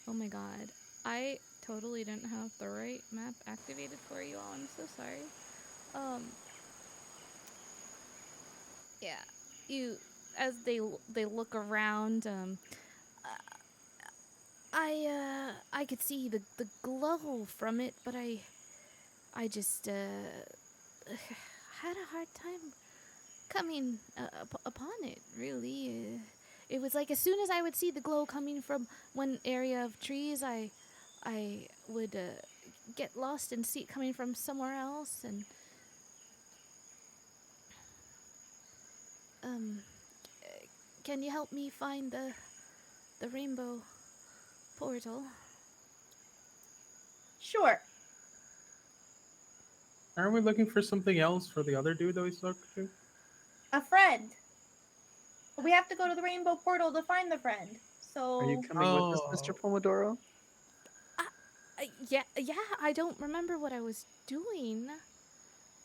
oh my god, I totally didn't have the right map activated for you all. I'm so sorry. Yeah, as they look around, I could see the glow from it, but I just had a hard time coming upon it. Really, it was like as soon as I would see the glow coming from one area of trees, I would get lost and see it coming from somewhere else, and can you help me find the rainbow portal? Sure. aren't we looking for something else for the other dude that we spoke to? A friend. We have to go to the rainbow portal to find the friend. So Are you coming with us, Mr. Pomodoro? Yeah, I don't remember what I was doing.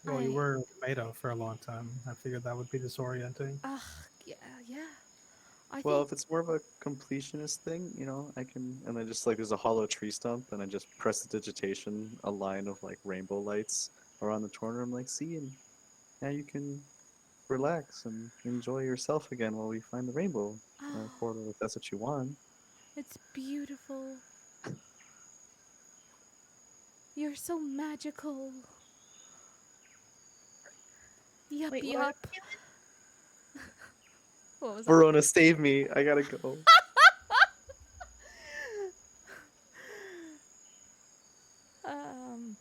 Well, you were a tomato for a long time. I figured that would be disorienting. Yeah. I Well, think if it's more of a completionist thing, you know, I can, and then just like there's a hollow tree stump, and I just press the digitation, a line of like rainbow lights around the corner. I'm like, see, and now you can relax and enjoy yourself again while we find the rainbow portal, if that's what you want. it's beautiful. You're so magical. Yup, wait, what? yup. What was that? Verona, save me! I gotta go. Um,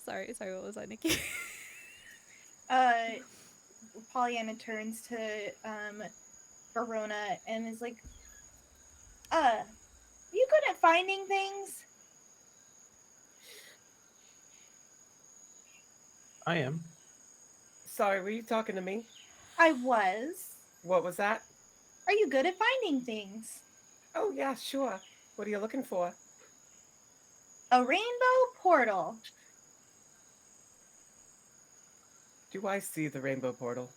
sorry. What was that, Nikki? Pollyanna turns to Verona and is like, you good at finding things? I am. Sorry, were you talking to me? I was. What was that? Are you good at finding things? Oh, yeah, sure. What are you looking for? A rainbow portal. Do I see the rainbow portal?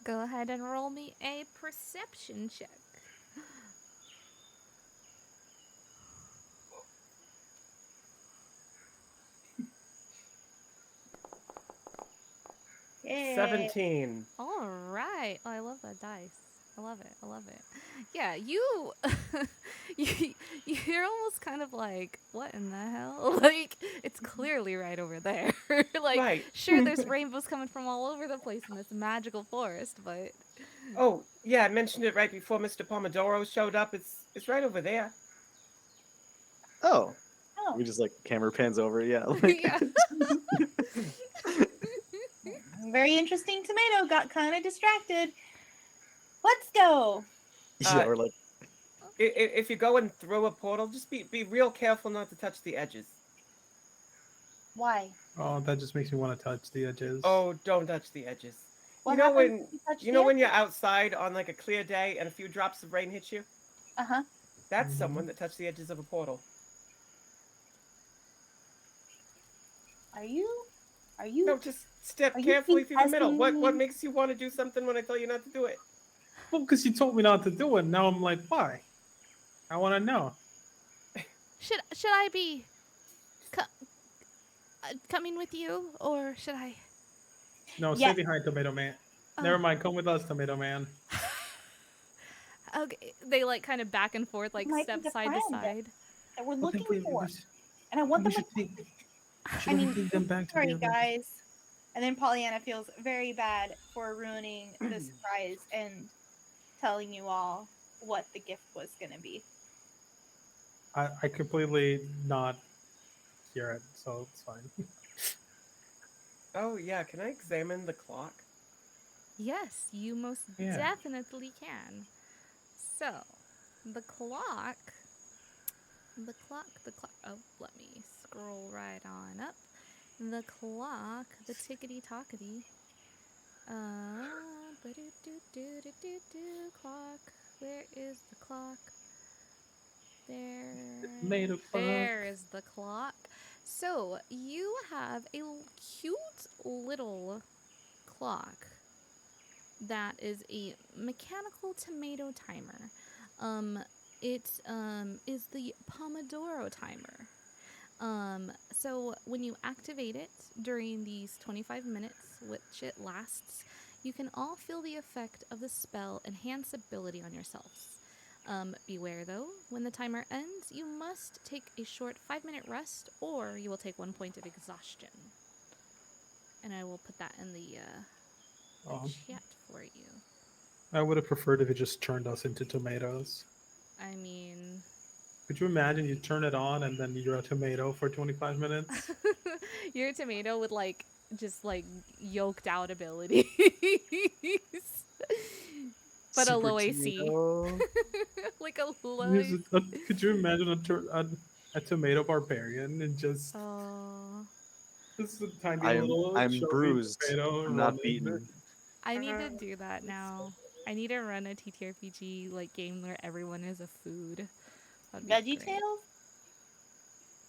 Go ahead and roll me a perception check. Yay. 17. All right. Oh, I love that dice. I love it. I love it. Yeah, you, you're almost kind of like, what in the hell? Like, it's clearly right over there. Like, Right. sure, there's rainbows coming from all over the place in this magical forest, but Oh, yeah, I mentioned it right before Mr. Pomodoro showed up. It's right over there. Oh, Oh, we just like camera pans over. Yeah. Like, yeah. very interesting tomato. Got kind of distracted. Let's go. yeah, or like If you go and throw a portal, just be real careful not to touch the edges. Why? Oh, that just makes me want to touch the edges. Oh, don't touch the edges. What you know happens when if you touch you the know when you're edges? outside on like a clear day and a few drops of rain hit you? Uh-huh. That's Mhm. someone that touched the edges of a portal. Are you No, just step Are you carefully through the middle. What contesting- makes you want to do something when I tell you not to do it? Well, because you told me not to do it. Now I'm like, why? I want to know. Should I be coming with you, or should I? No, Yes. stay behind, Tomato Man. Oh. Never mind. Come with us, Tomato Man. Okay, they like kind of back and forth, like Might step be the side to friend. side. that we're Well, then looking for? should- And I want we them should take, I shouldn't we mean, take them back to sorry, the other- guys. And then Pollyanna feels very bad for ruining the surprise and telling you all what the gift was going to be. I completely not hear it, so it's fine. Oh yeah, can I examine the clock? Yes, you most Yeah. definitely can. So, the clock. Oh, let me scroll right on up. The clock, the tickety tockety. Clock. Where is the clock? Tomato clock. There is the clock. So you have a cute little clock that is a mechanical tomato timer. It is the Pomodoro timer. So when you activate it during these 25 minutes, which it lasts, you can all feel the effect of the spell enhance ability on yourselves. Beware though, when the timer ends, you must take a short 5-minute rest or you will take 1 point of exhaustion. And I will put that in the Oh, chat for you. I would have preferred if it just turned us into tomatoes. I mean, Could you imagine you turn it on and then you're a tomato for 25 minutes? you're a tomato with like just like yoked out abilities. But a super low AC. tomato. Like a low Yes, AC. Could you imagine a tomato barbarian and just Oh, a tiny I'm little chubby bruised. tomato I'm not running? beaten. I need to do that now. I need to run a TTRPG like game where everyone is a food. That'd be Veggie great. Tales?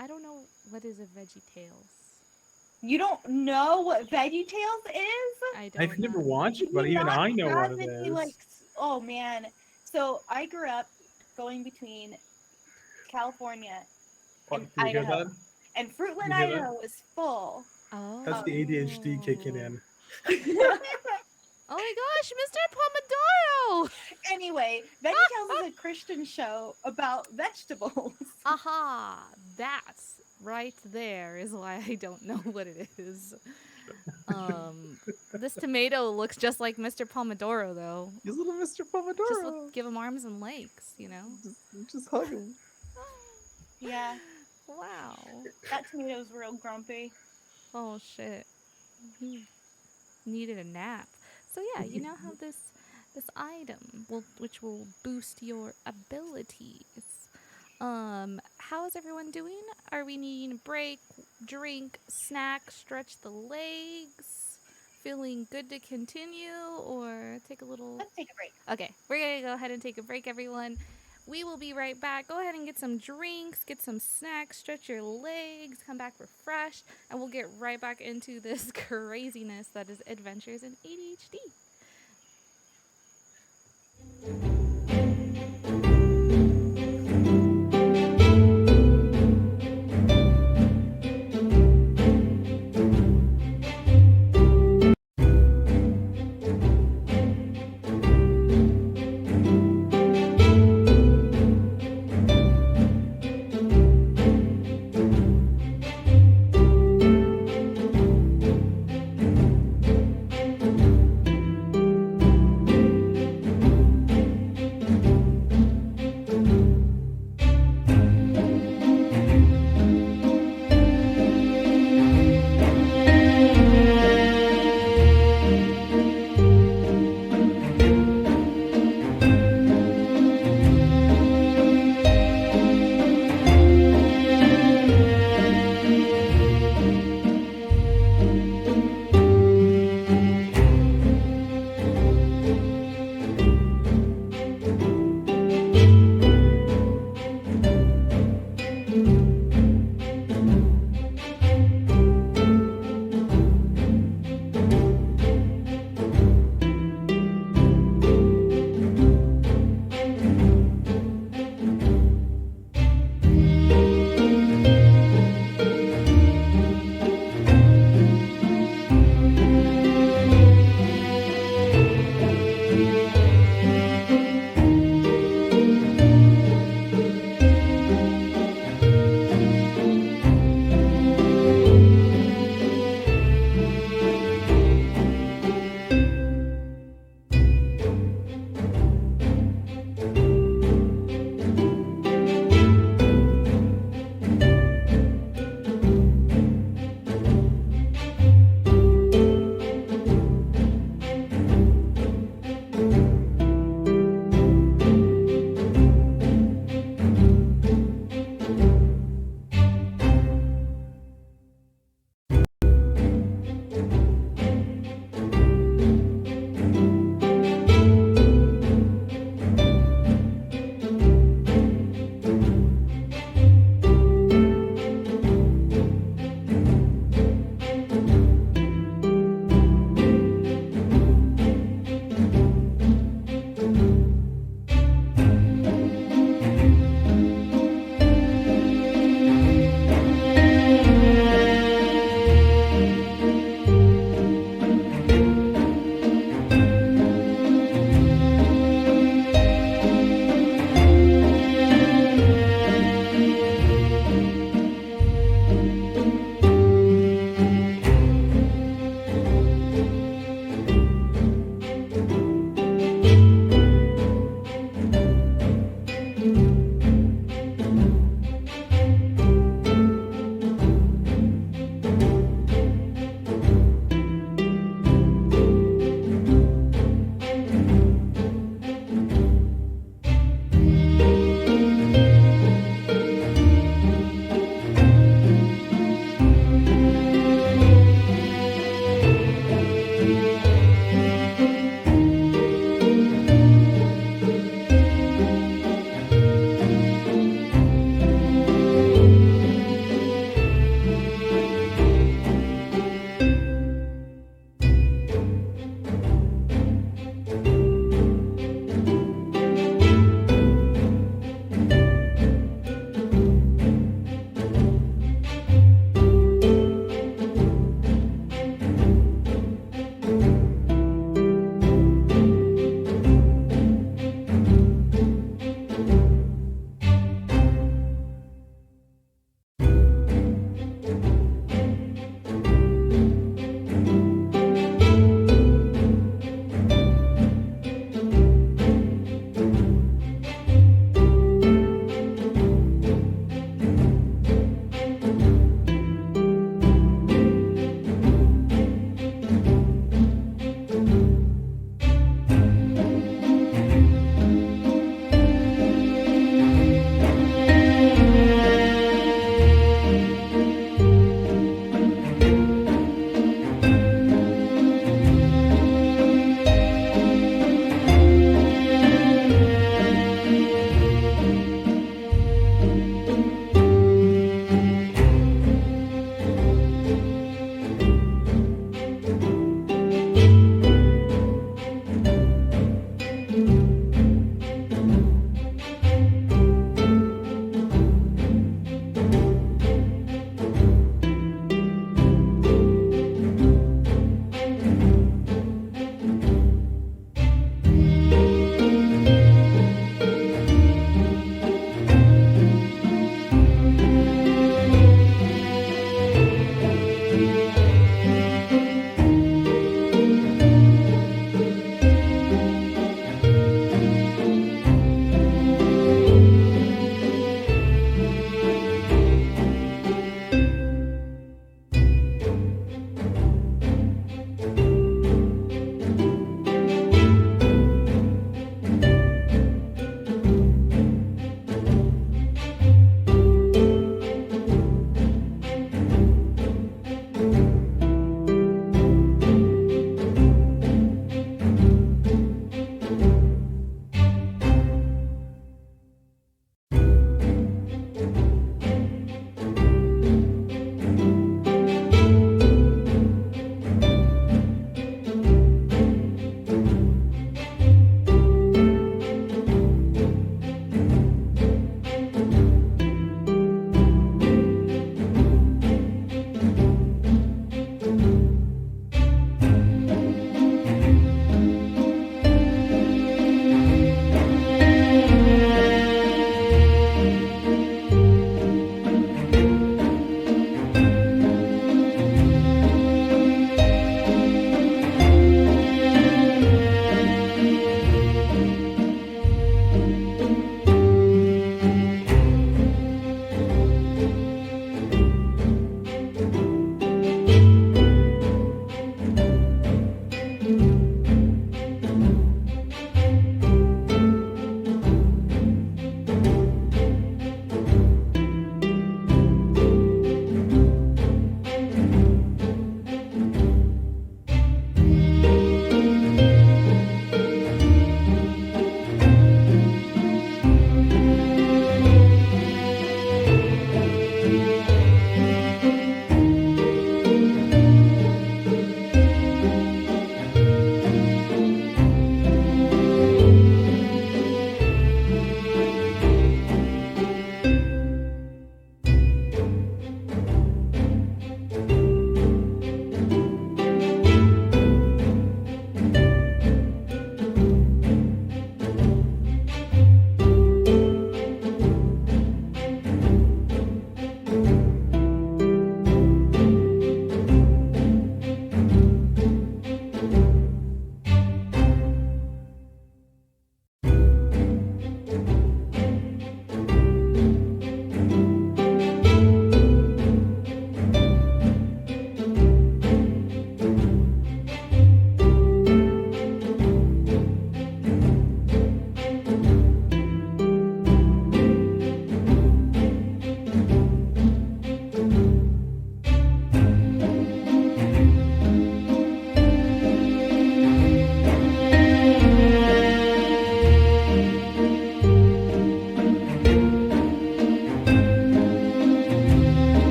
I don't know what is a Veggie Tales. You don't know what Veggie Tales is? I don't I've never know. watched it, Do but you even not I know what have it any, is. like, oh man. So I grew up going between California Oh, and you hear Idaho. that? And Fruitland, You hear that? Idaho was full. Oh. That's the ADHD kicking in. Oh my gosh, Mr. Pomodoro! Anyway, Veggie Tales is a Christian show about vegetables. Aha! That's right there is why I don't know what it is. This tomato looks just like Mr. Pomodoro, though. He's little Mr. Pomodoro. Just give him arms and legs, you know? Just hug him. Yeah, Wow. that tomato's real grumpy. Oh shit. He needed a nap. So yeah, you now have this item which will boost your abilities. How is everyone doing? Are we needing a break, drink, snack, stretch the legs? Feeling good to continue or take a little Let's take a break. Okay, we're gonna go ahead and take a break, everyone. We will be right back. Go ahead and get some drinks, get some snacks, stretch your legs, come back refreshed, and we'll get right back into this craziness that is Adventures in ADHD.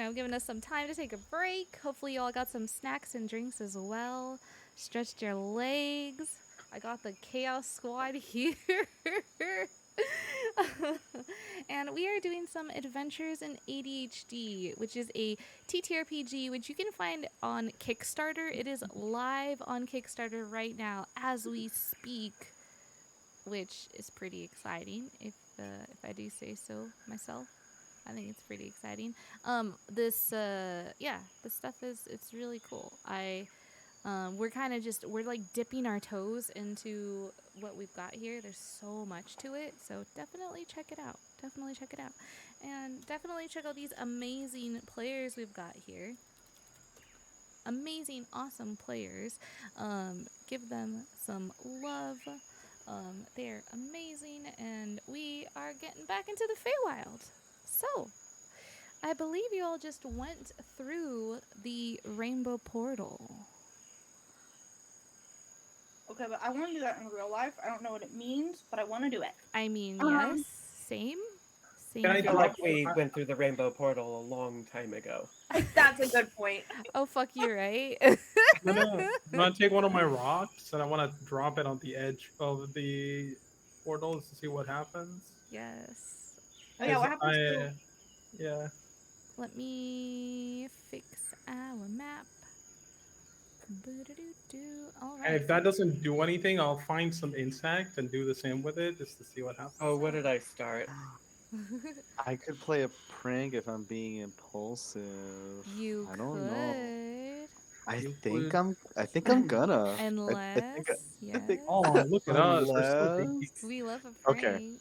I'm giving us some time to take a break. Hopefully, you all got some snacks and drinks as well. Stretched your legs. I got the Chaos Squad here. And we are doing some Adventures in ADHD, which is a TTRPG, which you can find on Kickstarter. It is live on Kickstarter right now as we speak, which is pretty exciting, if I do say so myself. I think it's pretty exciting. This stuff it's really cool. We're like dipping our toes into what we've got here. There's so much to it, so definitely check it out. And definitely check out these amazing players we've got here. Amazing, awesome players. Give them some love. They're amazing, and we are getting back into the Feywild. So, I believe you all just went through the Rainbow Portal. Okay, but I want to do that in real life. I don't know what it means, but I want to do it. I mean, Um, yes, same. Can I I feel drop- like we went through the Rainbow Portal a long time ago. That's a good point. Oh, fuck, you're right. I'm gonna take one of my rocks and I want to drop it on the edge of the portals to see what happens. Yes. Oh yeah, what As happens to Yeah. Let me fix our map. All And right. if that doesn't do anything, I'll find some insect and do the same with it just to see what happens. Oh, what did I start? I could play a prank if I'm being impulsive. You I don't know. could. You would. I think I'm gonna. Unless, I think- Oh, look at us. We're so Unless- big. we love a prank. Okay.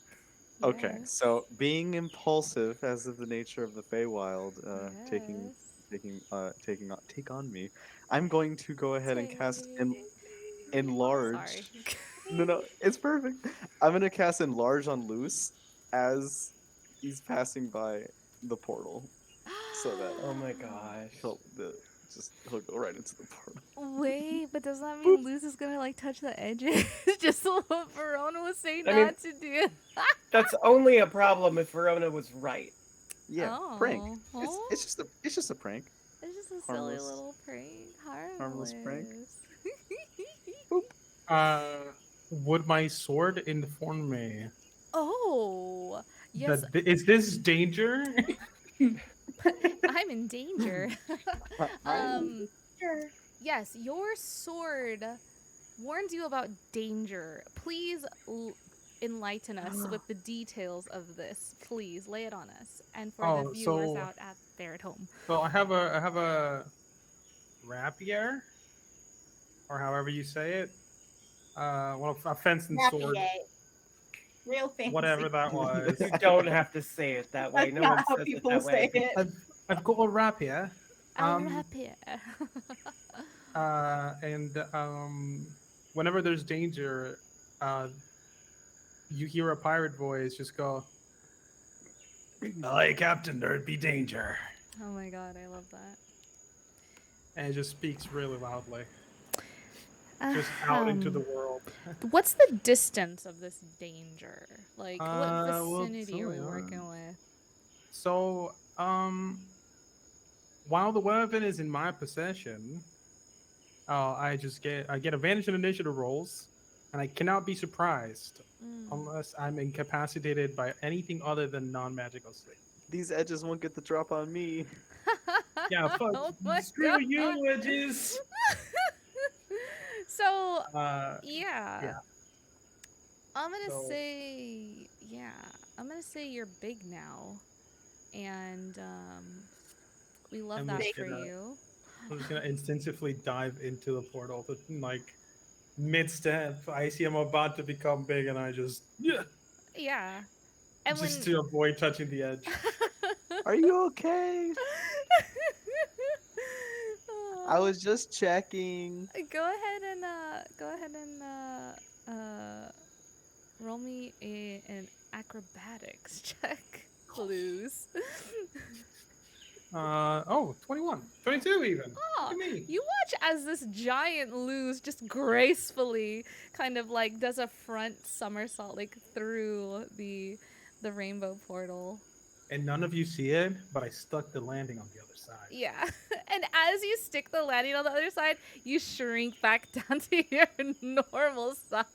Okay, Yes. so being impulsive, as of the nature of the Feywild, take on me. I'm going to go ahead and cast enlarge. Sorry. No, it's perfect. I'm gonna cast enlarge on Loose as he's passing by the portal, so that Oh my gosh. he'll go right into the portal. Wait, but does that mean Luz is gonna like touch the edges? Just what Verona was saying I mean- not to do. That's only a problem if Verona was right. Yeah, Oh. prank. Oh. It's just a prank. It's just a Harmless. silly little prank. Harmless prank. Would my sword inform me? Oh, yes, Is this danger? I'm in danger. Sure. Yes, your sword warns you about danger. Please enlighten us with the details of this. Please lay it on us, and for the Oh, viewers so- out there at home. So I have a rapier, or however you say it. Well, a fencing sword, Nappy-day. Real fancy. whatever that was. You don't have to say it that way. That's No not one how says it people that say way. it. I've got a rapier, I'm happy. and whenever there's danger, you hear a pirate voice just go, "Aye, Captain, there'd be danger," Oh my god, I love that. and it just speaks really loudly, just out into the world. What's the distance of this danger? Like, what Well, vicinity are we so, working with? So, while the weapon is in my possession, I get advantage on initiative rolls, and I cannot be surprised unless I'm incapacitated by anything other than non-magical sleep. These edges won't get the drop on me. Yeah, fuck. Oh my Screw God. you, Edges. So, Yeah. yeah. I'm gonna So- say, yeah. I'm gonna say you're big now, and we love I'm that just for gonna- you. I'm just gonna instinctively dive into the portal, to, like mid-step. I see I'm about to become big, and I just Yeah. And just when to avoid touching the edge. Are you okay? I was just checking. Go ahead and roll me an acrobatics check, Clues. 21, 22 even. Look Oh, at me. you watch as this giant Luz just gracefully kind of like does a front somersault like through the rainbow portal. and none of you see it, but I stuck the landing on the other side. Yeah. And as you stick the landing on the other side, you shrink back down to your normal size.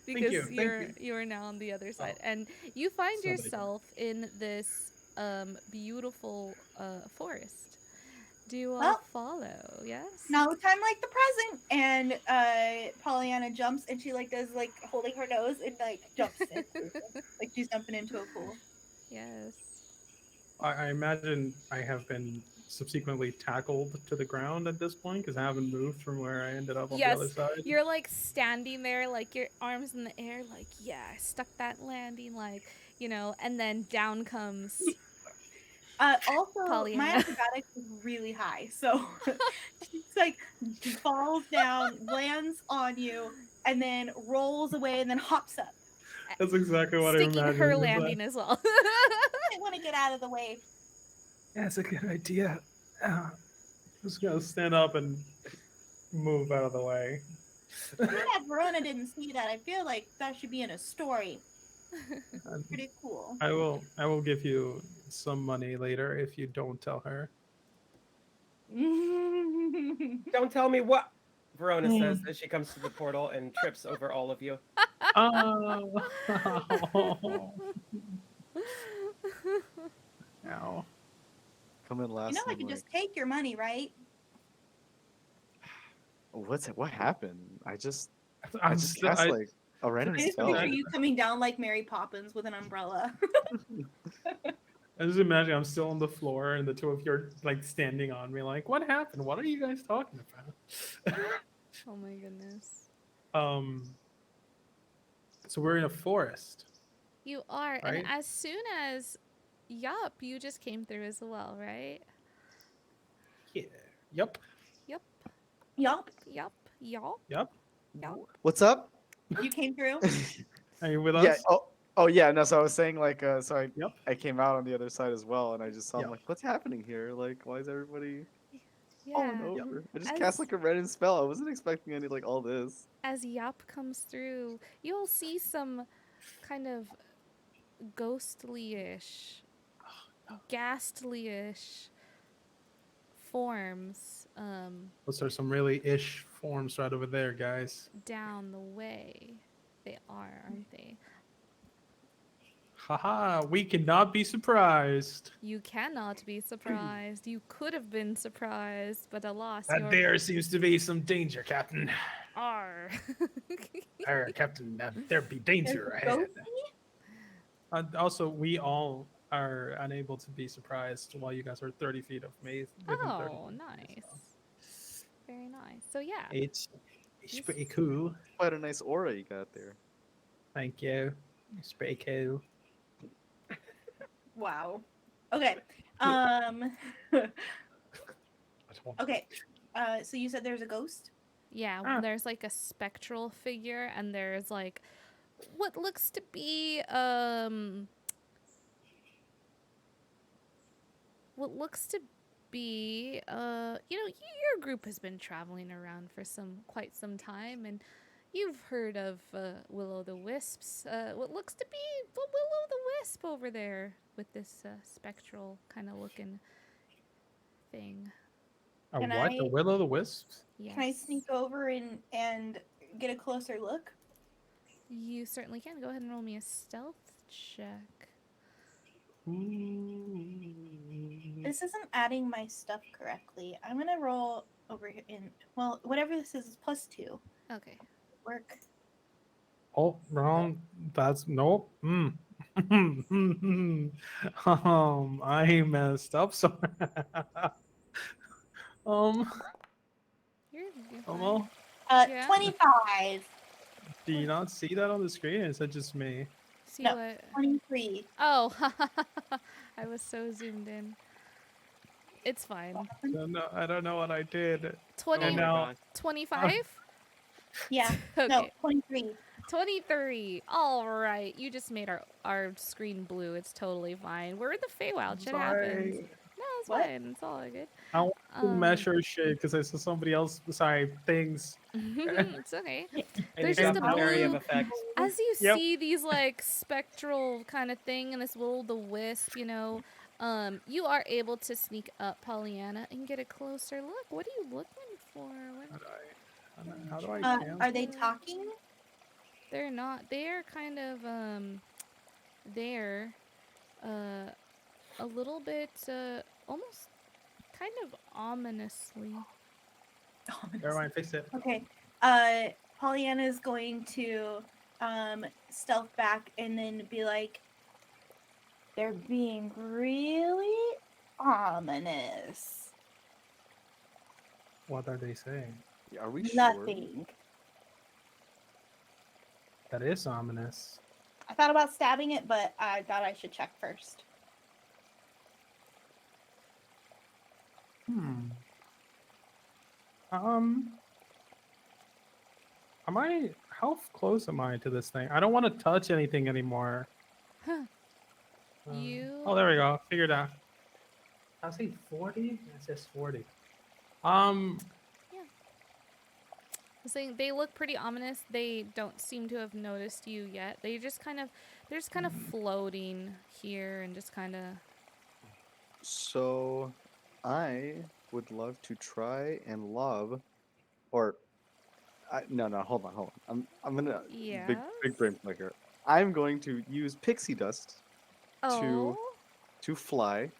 Because you, thank you. you are now on the other side. Oh, And you find somebody did. yourself in this beautiful forest. Do you all Well, follow? Yes? now time like the present, and Pollyanna jumps and she like does like holding her nose and like jumps in, like she's jumping into a pool. Yes. I imagine I have been subsequently tackled to the ground at this point because I haven't moved from where I ended up on the other Yes, side. you're like standing there, like your arms in the air, like, yeah, I stuck that landing, like, and then down comes Also, my Pollyanna. acrobatics is really high, so she's like falls down, lands on you, and then rolls away, and then hops up. That's exactly what I sticking imagined. her is that- landing as well. I want to get out of the way. Yeah, it's a good idea. I'm just gonna stand up and move out of the way. I'm glad Verona didn't see that. I feel like that should be in a story. And Pretty cool. I will give you some money later if you don't tell her. Don't tell me what Verona says as she comes to the portal and trips over all of you. Oh. Ow. Come in last. You know I and, could like, just take your money, right? what happened? I just I'm just still, cast like a random I just spell. picture you coming down like Mary Poppins with an umbrella. I just imagine I'm still on the floor and the two of you are like standing on me, like, what happened? What are you guys talking about? Oh my goodness. So we're in a forest. You are, Right? and as soon as, yup, you just came through as well, right? Yeah. Yep. Yup, Yup, yup, yup, Yep. yup. What's up? you came through. Are you with Yeah. us? Oh yeah. No. So I was saying like so Yep. I came out on the other side as well, and I just saw Yep. I'm like, what's happening here? Like, why is everybody Yeah. falling over? I just As- cast like a random spell. I wasn't expecting any like all this. As Yup comes through, you'll see some kind of ghostly-ish, ghastly-ish forms Those are some really ish forms right over there, guys. down the way. They are, aren't they? Haha, we cannot be surprised. You cannot be surprised. You could have been surprised, but alas, That you're there seems to be some danger, Captain. are. Captain, there be danger There's a ahead. Also, we all are unable to be surprised while you guys are 30 feet of me. within 30 Oh, feet of me, nice. so. Very nice. So yeah, It's Yes. pretty cool. Quite a nice aura you got there. Thank you. It's pretty cool. Wow. Okay. Okay. So you said there's a ghost? yeah. Ah. There's like a spectral figure, and there's like what looks to be your group has been traveling around for quite some time, and you've heard of Will-o'-the-Wisps. What looks to be the Will-o'-the-Wisp over there with this spectral kind of looking thing. A Can what? A I- will-o'-the-wisp? Yes. Can I sneak over and get a closer look? You certainly can. Go ahead and roll me a stealth check. This isn't adding my stuff correctly. I'm gonna roll over here whatever this is +2. Okay. Work. Oh, wrong. That's nope. I messed up. So, You're well, Yeah. 25. do you not see that on the screen? Is that just me? See No. what? 23. Oh, I was so zoomed in. It's fine. I don't know what I did. 20, Oh my now- gosh. 25? Yeah. Okay. No, 23. 23. All right. You just made our screen blue. It's totally fine. We're in the Feywild. Shit happens. Sorry. No, it's What? fine. It's all good. I want to measure shit because I saw somebody else beside things. It's okay. And There's you just got a the area of blue. effect. As you Yep. see these like spectral kind of thing and this will the wisp, you are able to sneak up, Pollyanna, and get a closer look. What are you looking for? How do I Are they cancel? talking? They're not. They're kind of they're a little bit almost kind of ominously. Never mind, fix it. Okay. Pollyanna is going to stealth back and then be like, they're being really ominous. What are they saying? Are we sure? Nothing. That is ominous. I thought about stabbing it, but I thought I should check first. How close am I to this thing? I don't want to touch anything anymore. Huh. Oh, there we go. Figured out. I was saying 40? It says 40. Um, Saying they look pretty ominous. They don't seem to have noticed you yet. They're just kind of floating here and just kind of. So, I would love to try and lob, or no, hold on. I'm gonna big brain flicker. I'm going to use pixie dust Oh. to fly,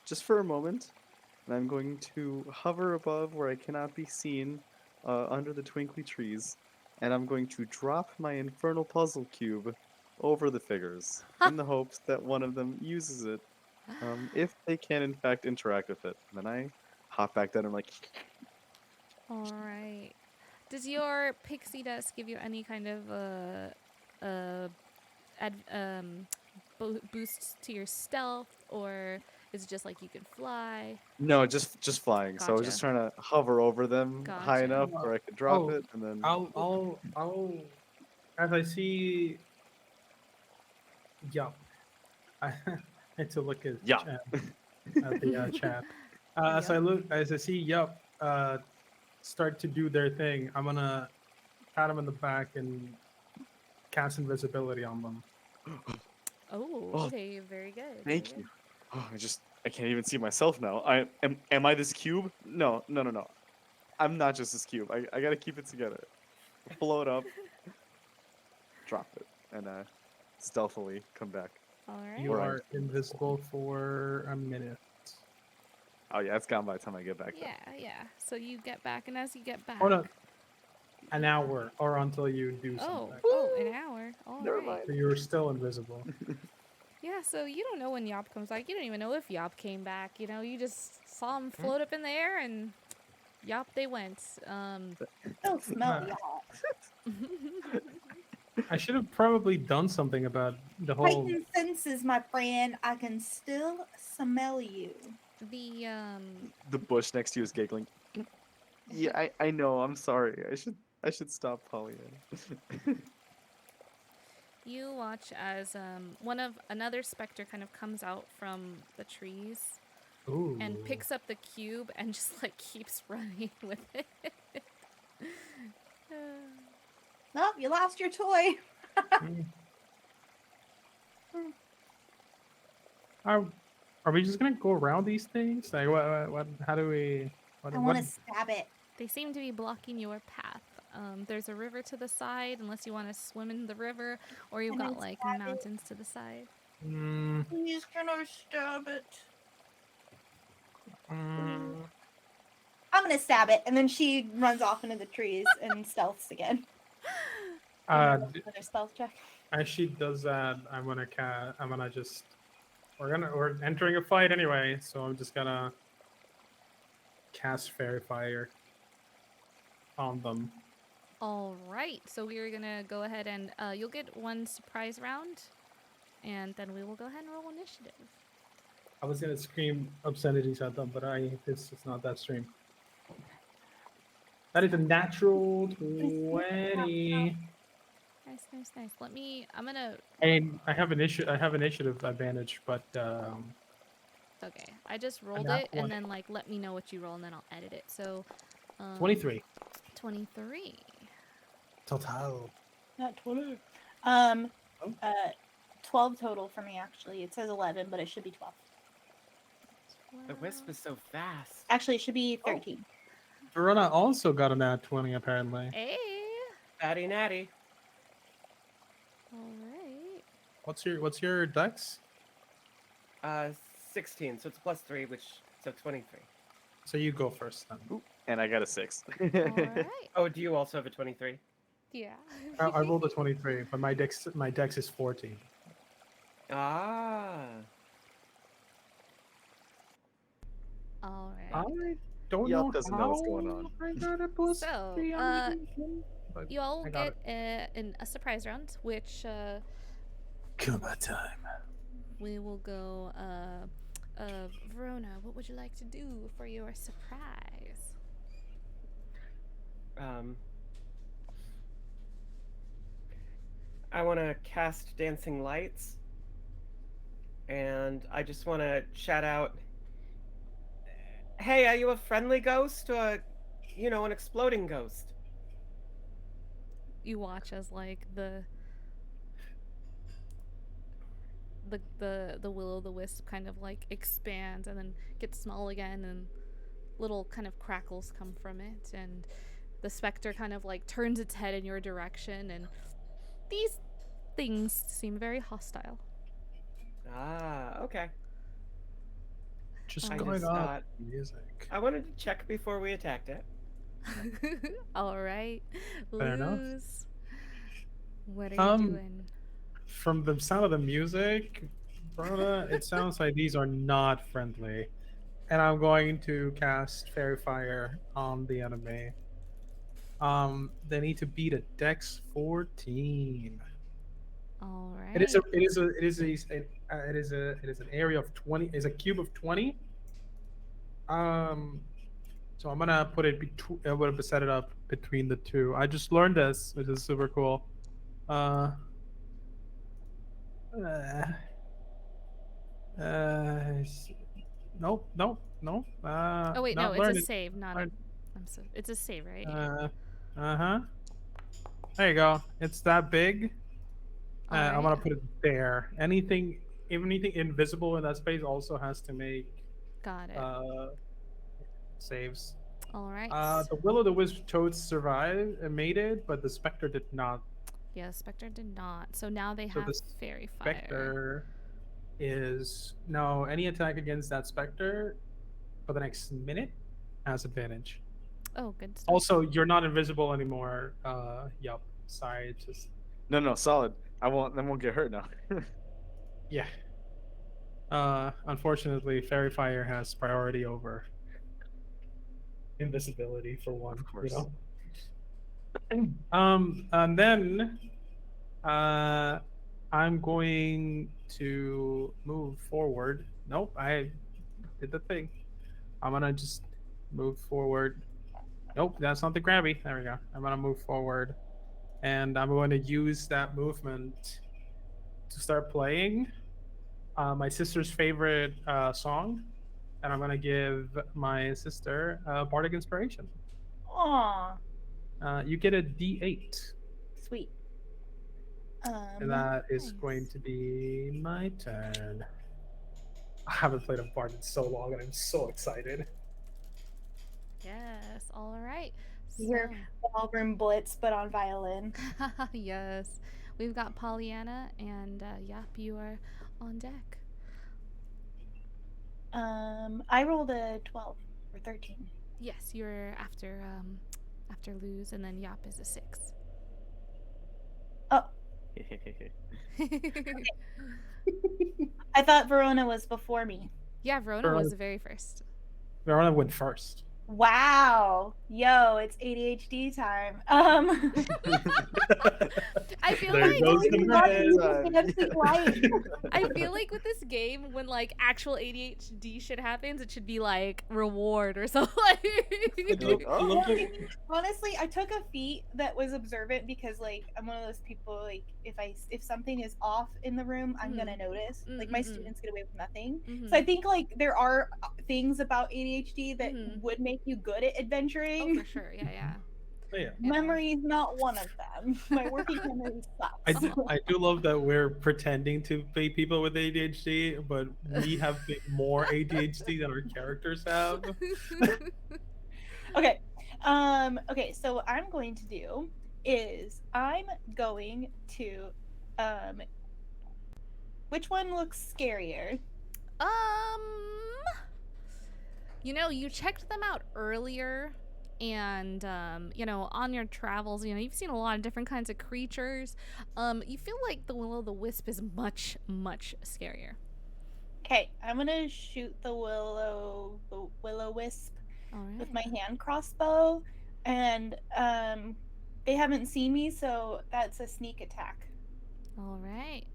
just for a moment, and I'm going to hover above where I cannot be seen, under the twinkly trees, and I'm going to drop my infernal puzzle cube over the figures in the hopes that one of them uses it. If they can in fact interact with it, then I hop back down and I'm like, All right. Does your pixie dust give you any kind of boosts to your stealth, or is it just like you can fly? no, just flying. So I was just Gotcha. trying to hover over them high Gotcha. enough where I could drop Oh, it, and then I'll, as I see, yup. I had to look at Yup. at the chat. As I see, yup, start to do their thing. I'm gonna pat them in the back and cast invisibility on them. Oh, Oh, okay, very good. thank very you. Oh, I can't even see myself now. Am I this cube? No. I'm not just this cube. I gotta keep it together. Blow it up, drop it, and stealthily come back. All right. You Right. are invisible for a minute. Oh yeah, it's gone by the time I get back there. Yeah. So you get back, and as you get back. Hold on. An hour, or until you do Oh, something. an hour. All Never right. mind. So you're still invisible. Yeah, so you don't know when Yop comes back. You don't even know if Yop came back. You just saw him float up in the air, and Yop they went. Don't smell Uh, y'all. I should have probably done something about the whole. Heightened senses, my friend. I can still smell you. The The bush next to you is giggling. Yeah, I know. I'm sorry. I should stop Pollyanna. you watch as another specter kind of comes out from the trees Ooh. and picks up the cube and just like keeps running with it. Nope, you lost your toy. Mm. Are we just gonna go around these things? Like, what how do we? What, I what? want to stab it. They seem to be blocking your path. There's a river to the side, unless you want to swim in the river, or you've Can I got like stab it? mountains to the side. Mm, Please, can I stab it? mm, I'm gonna stab it, and then she runs off into the trees and stealths again. Another stealth check. as she does that, I'm gonna just. We're entering a fight anyway, so I'm just gonna cast Fairy Fire on them. All right, so we're gonna go ahead and you'll get one surprise round, and then we will go ahead and roll initiative. I was gonna scream obscenities at them, but it's not that stream. That is a natural 20. Nice. I'm gonna. I have initiative advantage, but Okay, I just rolled nat it, and 20. then like let me know what you roll, and then I'll edit it. So, 23. 23. Total. Not 20. Um, Oh. 12 total for me actually. It says 11, but it should be 12. The wisp is so fast. Actually, it should be 13. Verona also got a nat 20 apparently. Hey. Fatty natty. All right. What's your dex? 16, so it's +3, so 23. So you go first then. Ooh, and I got a 6. All right. Oh, do you also have a 23? Yeah. I rolled a 23, but my dex is 14. Ah. All right. I don't Yup know doesn't know how what's going on. I got a plus So, 3 on the game, but You all I got get a surprise round, which Kuma time. we will go. Verona, what would you like to do for your surprise? I want to cast Dancing Lights, and I just want to shout out, "Hey, are you a friendly ghost or, an exploding ghost?" You watch as like the will-o'-the-wisp kind of like expands and then gets small again, and little kind of crackles come from it, and the specter kind of like turns its head in your direction, and these things seem very hostile. Ah, okay. Just I going just on thought- music. I wanted to check before we attacked it. All right, Fair enough. Luz, what are you doing? From the sound of the music, Verona, it sounds like these are not friendly. And I'm going to cast Fairy Fire on the enemy. They need to beat a Dex 14. All right. It is an area of 20. Is a cube of 20. So I'm gonna put it between. I'm gonna set it up between the two. I just learned this, which is super cool. Uh, nope, nope, nope. Oh wait, no, not it's a learning. save, not a. Learn- It's a save, right? huh. There you go. It's that big. I'm gonna Alright. put it there. Anything invisible in that space also has to make Got it. saves. All right. The will-o'-the-wisp toads survived and made it, but the specter did not. Yeah, Spectre did not. So now they So have the Fairy Fire. Specter is no any attack against that specter for the next minute has advantage. Oh, good stuff. Also, you're not invisible anymore. Yup. Sorry, it's just No, solid. I won't get hurt now. yeah. Unfortunately, Fairy Fire has priority over invisibility for one. Of course. And then I'm going to move forward. Nope, I did the thing. I'm gonna just move forward. Nope, that's not the grabby. There we go. I'm gonna move forward, and I'm going to use that movement to start playing my sister's favorite song, and I'm gonna give my sister bardic inspiration. Aw, You get a D8. sweet. And that is Nice. going to be my turn. I haven't played a bard in so long, and I'm so excited. Yes. All right. You're ballroom blitz, but on violin. Yes. We've got Pollyanna and Yap, you are on deck. I rolled a 12 or 13. Yes, you're after Luz, and then Yap is a 6. Oh, I thought Verona was before me. Yeah, Verona Verona- was the very first. Verona went first. Wow. Yo, it's ADHD time. I feel There like goes the man. I feel like with this game, when like actual ADHD shit happens, it should be like reward or something. Honestly, I took a feat that was observant because like I'm one of those people like if something is off in the room, I'm gonna notice. Like my students get away with nothing. So I think like there are things about ADHD that would make you good at adventuring. Oh, for sure. Yeah, yeah. Oh, yeah. Memory is not one of them. My working memory sucks. I do love that we're pretending to be people with ADHD, but we have more ADHD than our characters have. Okay. Okay, so what I'm going to do is I'm going to which one looks scarier? You know, you checked them out earlier, and you know, on your travels, you know, you've seen a lot of different kinds of creatures. You feel like the will-o'-the-wisp is much scarier. Okay, I'm gonna shoot the will-o'-wisp with my hand crossbow, and they haven't seen me, so that's a sneak attack. All right.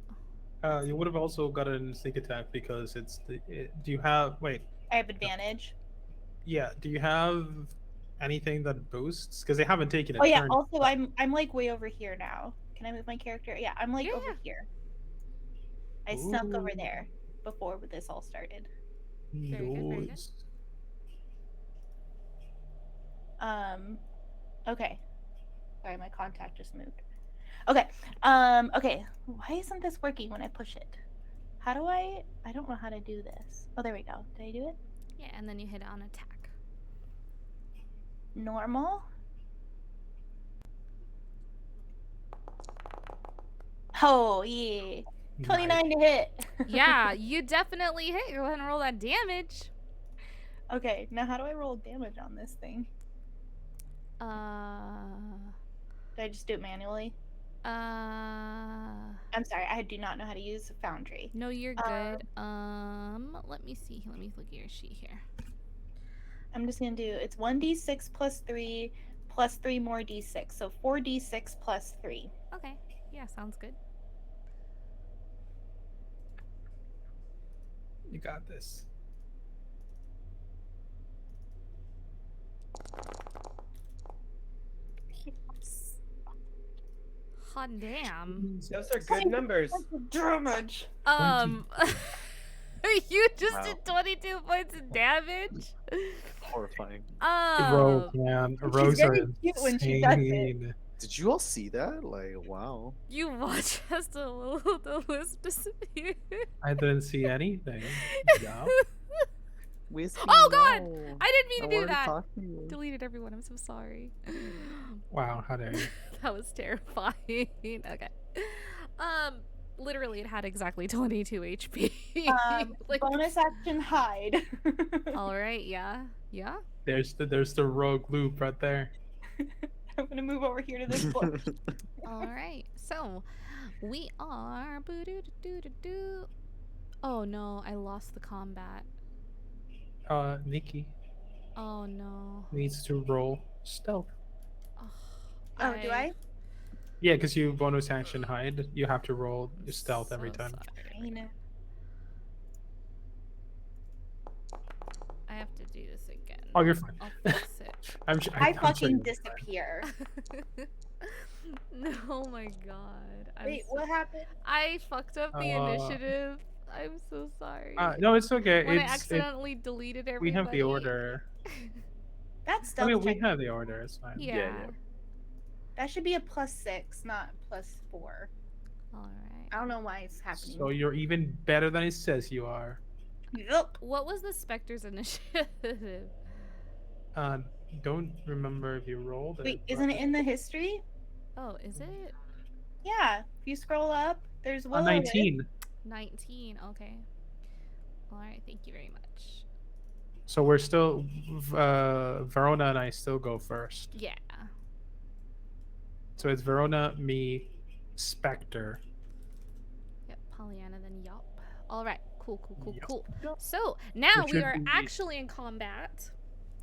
You would have also gotten sneak attack because do you have wait? I have advantage. Yeah. Do you have anything that boosts? Because they haven't taken a Oh yeah. turn. Also, I'm like way over here now. Can I move my character? Yeah, I'm like over here. I snuck over there before this all started. Very good, very good. Okay. Sorry, my contact just moved. Okay. Okay. Why isn't this working when I push it? How do I don't know how to do this. Oh, there we go. Did I do it? Yeah, and then you hit on attack. Normal. Oh, yeah. 29 to hit. Yeah, you definitely hit. Go ahead and roll that damage. Okay, now how do I roll damage on this thing? Uh, Do I just do it manually? I'm sorry, I do not know how to use Foundry. No, you're good. Let me see. Let me look at your sheet here. I'm just gonna do it's 1d6 plus 3 more d6, so 4d6 plus 3. Okay. Yeah, sounds good. You got this. Hot damn. Those are good numbers. Damage. You just Wow. did 22 points of damage. Horrifying. Rogue, man. Rogues are very cute when she does it. insane. Did you all see that? Like, wow. You watch as the will-o'-the-wisp disappear. I didn't see anything. Yeah. Whiskey, Oh god! no. I didn't mean to do wanted that. talk to you. Deleted everyone. I'm so sorry. Wow, how dare you? That was terrifying. Okay. Literally, it had exactly 22 HP. Like, Bonus action hide. all right, yeah, yeah. There's the rogue loop right there. I'm gonna move over here to this book. All right, so we are. Boo-doo-doo-doo-doo. Oh no, I lost the combat. Nikki Oh no. needs to roll stealth. Oh, do I? Yeah, because you bonus action hide, you have to roll your stealth every So time. sorry. I know. I have to do this again. Oh, you're fine. I'll fix it. I'm I sure fucking you're- disappear. No, oh my god. Wait, what happened? I fucked up the initiative. I'm so sorry. No, it's okay. When I It's accidentally deleted everybody. we have the order. That's I stealth mean, we check. have the order. It's fine. Yeah. That should be a +6, not +4. All right. I don't know why it's happening. So you're even better than it says you are. Yup. What was the Spectre's initiative? Don't remember if you rolled it. Wait, isn't it in the history? Oh, is it? Yeah. If you scroll up, there's Willow. 19. 19. Okay. All right. Thank you very much. So we're still Verona and I still go first. Yeah. So it's Verona, me, Spectre. Yep. Pollyanna, then yup. All right. Cool. Yup. So now Which we would are be- actually in combat.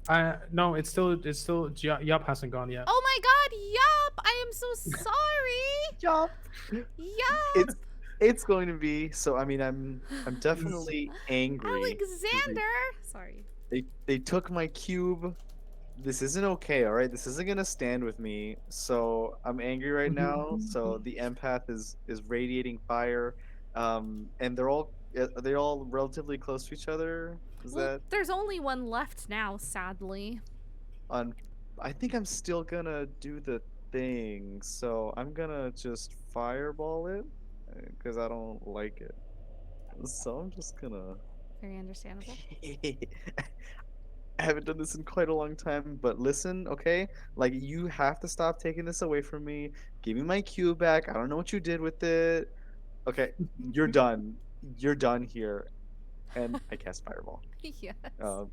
No, Yup hasn't gone yet. Oh my god, yup! I am so sorry. Yup. Yup. It's it's going to be. So I mean, I'm definitely angry. 'Cause Alexander. Sorry. they took my cube. This isn't okay, all right? This isn't gonna stand with me. So I'm angry right now. So the empath is radiating fire, and are they all relatively close to each other? Is Well, that there's only one left now, sadly. on? I think I'm still gonna do the thing. So I'm gonna just fireball it because I don't like it. So I'm just gonna. Very understandable. I haven't done this in quite a long time, but listen, okay? Like, you have to stop taking this away from me. Give me my cue back. I don't know what you did with it. Okay, you're done. You're done here. And I cast Fireball. Yes. Um,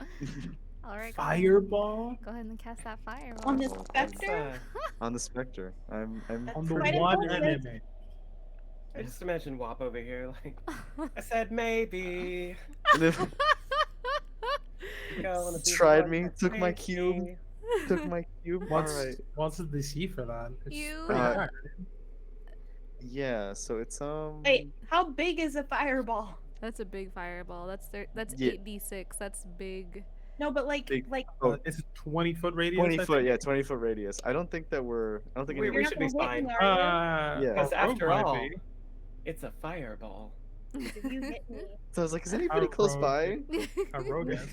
All right. Fireball Go ahead and cast that fireball. On the Fireball. specter? on the Spectre. I'm on the Quite one impressive. enemy. I just imagine WAP over here, like, I said maybe. Going to be the Tried one me, that took my saves cube. me. Took my cube. What's Alright. what's the DC for that? It's You- pretty Uh, hard. Yeah, so it's Wait, how big is a fireball? That's a big fireball. That's Yeah. 8d6. That's big. No, but like, Big- like Oh, It's a 20-foot radius. 20 I foot, think? yeah, 20-foot radius. I don't think We you're anybody should not be gonna hit me, fine. are Yeah. Yeah. Because a after rogue might all, be. it's a fireball. you? If you hit me, So I was like, is anybody A close rogue. by? A rogue is.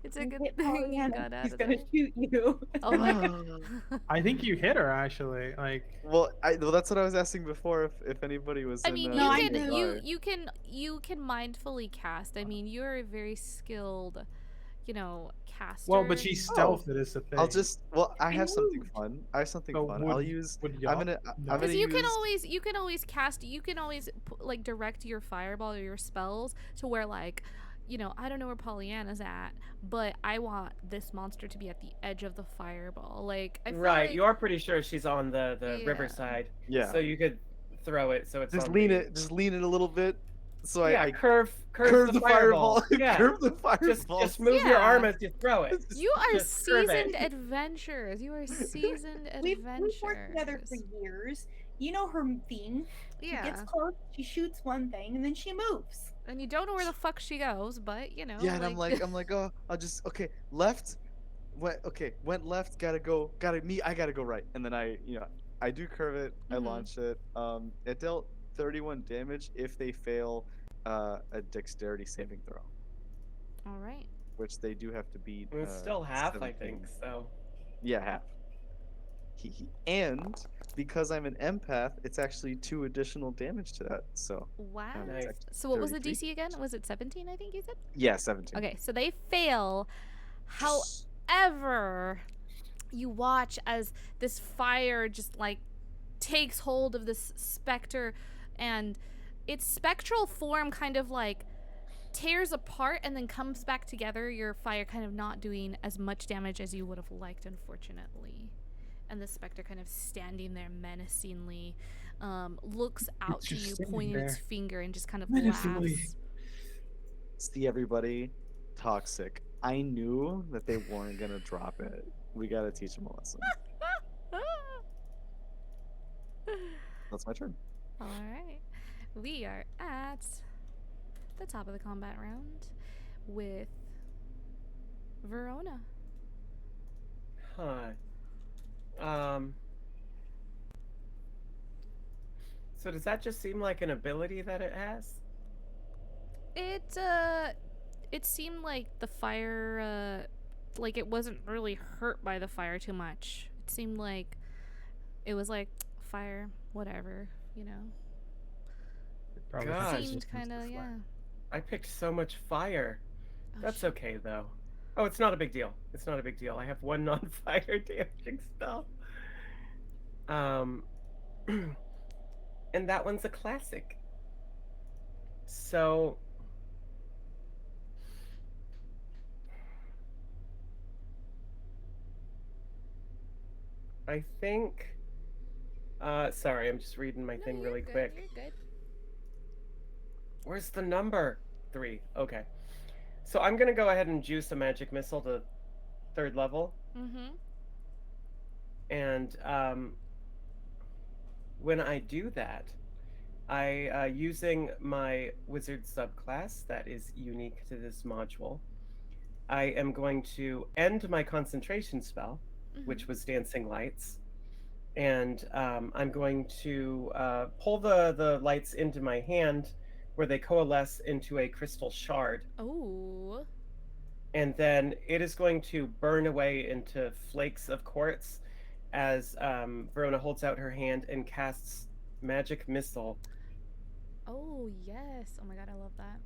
It's a you good hit thing you Pollyanna, got out he's of gonna there. shoot you. Oh my Ah. I think you hit her actually. Like Well, that's what I was asking before. If anybody was. I in, mean, No, I you knew. can you can mindfully cast. I mean, you're a very skilled, caster. well, but she stealthed it is the thing. I'll just. Well, I I have something moved. fun. I have something So fun. I'll use. would I'm y'all- gonna. no. I'm gonna Because you use. can always cast. You can always like direct your fireball or your spells to where like. I don't know where Pollyanna's at, but I want this monster to be at the edge of the fireball. Like, I feel Right, like, you're pretty sure she's on the Yeah. riverside. Yeah. So you could throw it so it's Just on lean the- it. Just lean it a little bit. So Yeah, I curve curve the fireball. Yeah. curve the fireball. Just move your Yeah. arm as you throw it. you are Just curve it. seasoned adventurers. You are seasoned We've adventurers. worked together for years. You know her theme. She Yeah, gets close, she shoots one thing, and then she moves. and you don't know where the fuck she goes, but Yeah, and I'm like, oh, I'll just left. Went left. Gotta go. I gotta go right. And then I do curve it. I Mhm. launch it. It dealt 31 damage if they fail a dexterity saving throw, all right. which they do have to beat. It's still half, I 17. think. So Yeah, half. And because I'm an empath, it's actually 2 additional damage to that. So Wow. Nice. So what was the 33. DC again? Was it 17? I think you said. yeah, 17. Okay, so they fail. However, you watch as this fire just like takes hold of this specter, and its spectral form kind of like tears apart and then comes back together. Your fire kind of not doing as much damage as you would have liked, unfortunately. And the specter kind of standing there menacingly, looks out to just you, standing pointing its there. finger, and just kind of Menacingly. laughs. See everybody, toxic. I knew that they weren't gonna drop it. We gotta teach them a lesson. That's my turn. All right. We are at the top of the combat round with Verona. Huh. So does that just seem like an ability that it has? It seemed like the fire, like it wasn't really hurt by the fire too much. It seemed like it was like fire, whatever, Probably God. has Seemed resistance kind to of, fire. yeah. I picked so much fire. Oh, That's shit. okay though. Oh, it's not a big deal. It's not a big deal. I have 1 non-fire damaging spell. And that one's a classic. So I think sorry, I'm just reading my No, thing you're really good, quick. You're good. Where's the number? 3. Okay. So I'm gonna go ahead and juice a magic missile to 3rd level. Mm-hmm. And when I do that, using my wizard subclass that is unique to this module, I am going to end my concentration spell, which Mm-hmm. was Dancing Lights, and I'm going to pull the lights into my hand, where they coalesce into a crystal shard, Oh. and then it is going to burn away into flakes of quartz as Verona holds out her hand and casts Magic Missile. Oh yes. Oh my god, I love that.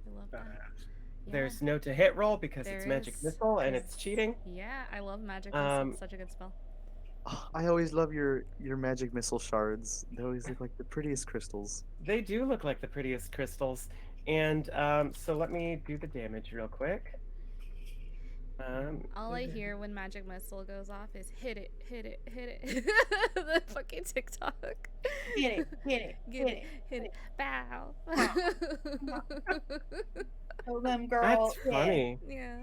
I love that. Yeah. There's no to hit roll because it's There Magic is, Missile and 'cause it's cheating. Yeah, I love magic missile. It's such a good spell. Oh, I always love your magic missile shards. They always look like the prettiest crystals. They do look like the prettiest crystals. And so let me do the damage real quick. All I hear when magic missile goes off is hit it, hit it, hit it. The fucking TikTok. Hit it, hit it, Get it, hit it, bow. Tell them, girl. That's yeah. funny. Yeah.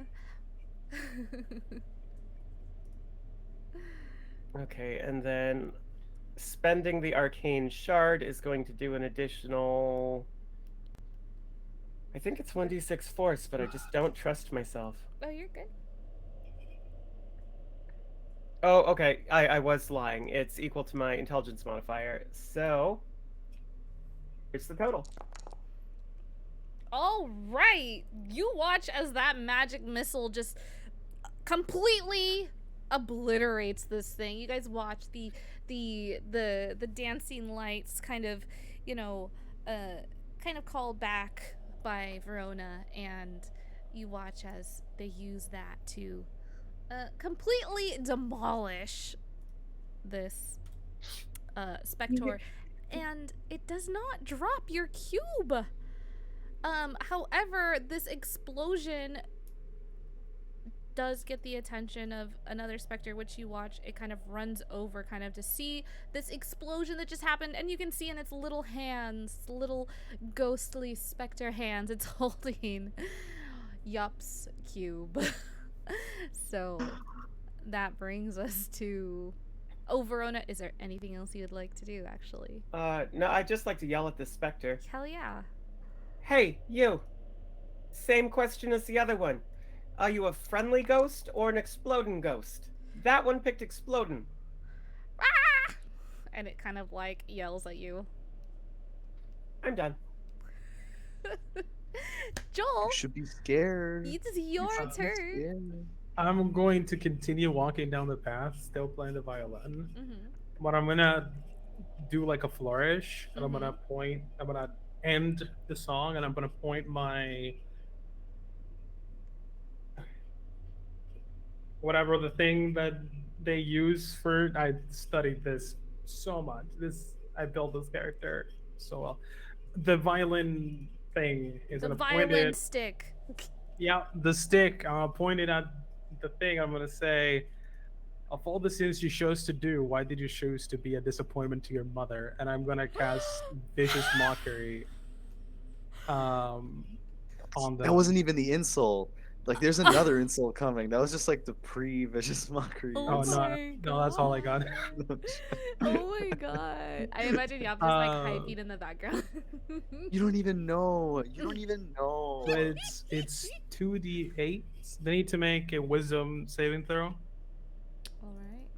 Okay, and then spending the arcane shard is going to do an additional. I think it's 1d6 force, but I just don't trust myself. Oh, you're good. Oh, okay. I was lying. It's equal to my intelligence modifier. So, here's the total. All right. You watch as that magic missile just completely obliterates this thing. You guys watch the dancing lights kind of, kind of called back by Verona, and you watch as they use that to completely demolish this Spector, and it does not drop your cube. However, this explosion does get the attention of another Spectre, which you watch. It kind of runs over kind of to see this explosion that just happened, and you can see in its little hands, little ghostly Spectre hands, it's holding Yup's cube. So that brings us to Verona, is there anything else you would like to do, actually? No, I'd just like to yell at this specter. Hell yeah. Hey, you! Same question as the other one. Are you a friendly ghost or an exploding ghost? That one picked exploding. Ah! And it kind of like yells at you. I'm done. Joel, You should be scared. it's your You should be turn. scared. I'm going to continue walking down the path, still playing the violin. Mm-hmm. But I'm gonna do like a flourish, and I'm Mhm. gonna point. I'm gonna end the song, and I'm gonna point my whatever the thing that they use for. I studied this so much. I built this character so well. The violin thing is The gonna point violin it. stick. Yeah, the stick. Pointed at the thing. I'm gonna say, of all the sins you chose to do, why did you choose to be a disappointment to your mother? And I'm gonna cast vicious mockery. On them. That wasn't even the insult. Like, there's another insult coming. That was just like the pre-vicious mockery. Oh no, my no, that's all I got. Oh my god. I imagine Yap just like hyping in the background. You don't even know. You don't even know. So it's 2d8. They need to make a wisdom saving throw. All right.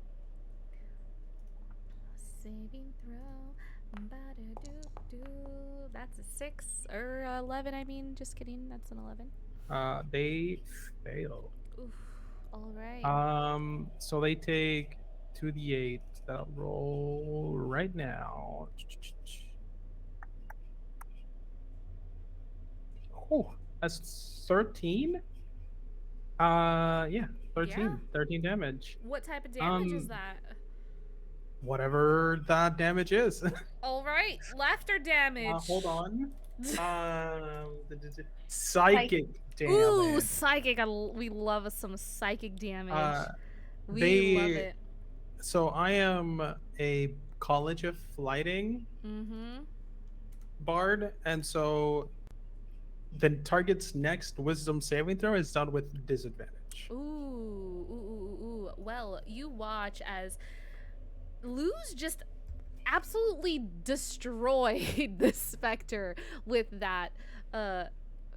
Saving throw. Ba-da-doo-doo. That's a 6 or 11. I mean, just kidding. That's an 11. They fail. Oof. All right. So they take 2d8. That'll roll right now. Oh, that's 13. Yeah, 13. Yeah. 13 damage. What type of damage is um, that? Whatever that damage is. All right. Laughter damage. Hold on. Psychic damage. Ooh, psychic. We love us some psychic damage. We love it. So I am a College of Lighting Mm-hmm. bard, and so the target's next wisdom saving throw is done with disadvantage. damage. Ooh. Well, you watch as Luz just absolutely destroyed the specter with that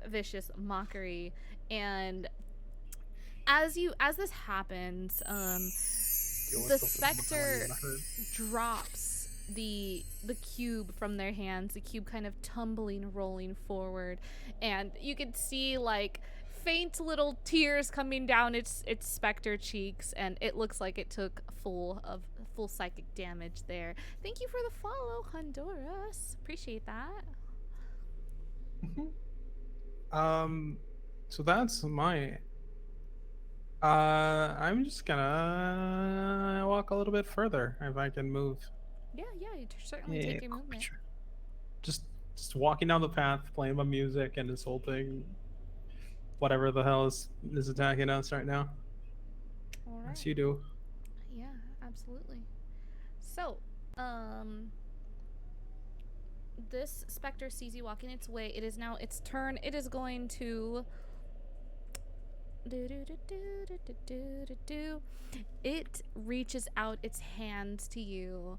vicious mockery. And as this happens, Deal with the stuff that's specter gonna hurt. drops the cube from their hands, the cube kind of tumbling, rolling forward, and you can see like faint little tears coming down its specter cheeks, and it looks like it took full psychic damage there. Thank you for the follow, Honduras. Appreciate that. So that's my. I'm just gonna walk a little bit further if I can move. Yeah, you certainly take your movement. Sure. Just walking down the path, playing my music, and this whole thing. Whatever the hell is attacking us right now. All right. As you do. Yeah, absolutely. So, this specter sees you walking its way. It is now its turn. It is going to it reaches out its hands to you.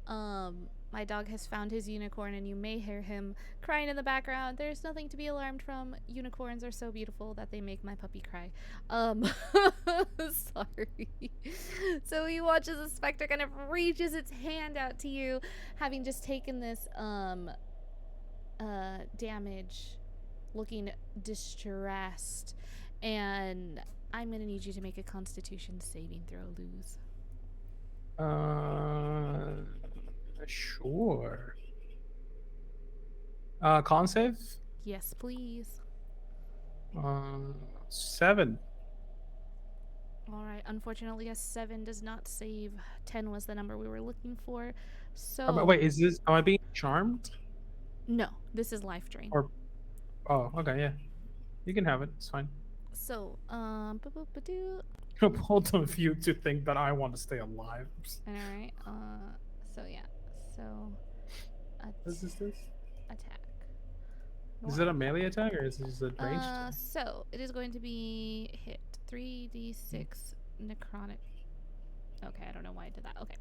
My dog has found his unicorn, and you may hear him crying in the background. There's nothing to be alarmed from. Unicorns are so beautiful that they make my puppy cry. Sorry. So he watches the specter kind of reaches its hand out to you, having just taken this damage, looking distressed. And I'm gonna need you to make a Constitution saving throw, Luz. Sure. Con save? Yes, please. 7. All right. Unfortunately, a 7 does not save. 10 was the number we were looking for. So Wait, am I being charmed? no, this is life drain. Or oh, okay, yeah. You can have it. It's fine. So Bold of you to think that I want to stay alive. all right. So yeah. So What is this? attack. Is it a melee attack or is it just a ranged attack? So it is going to be hit 3d6 necrotic. Okay, I don't know why I did that. Okay,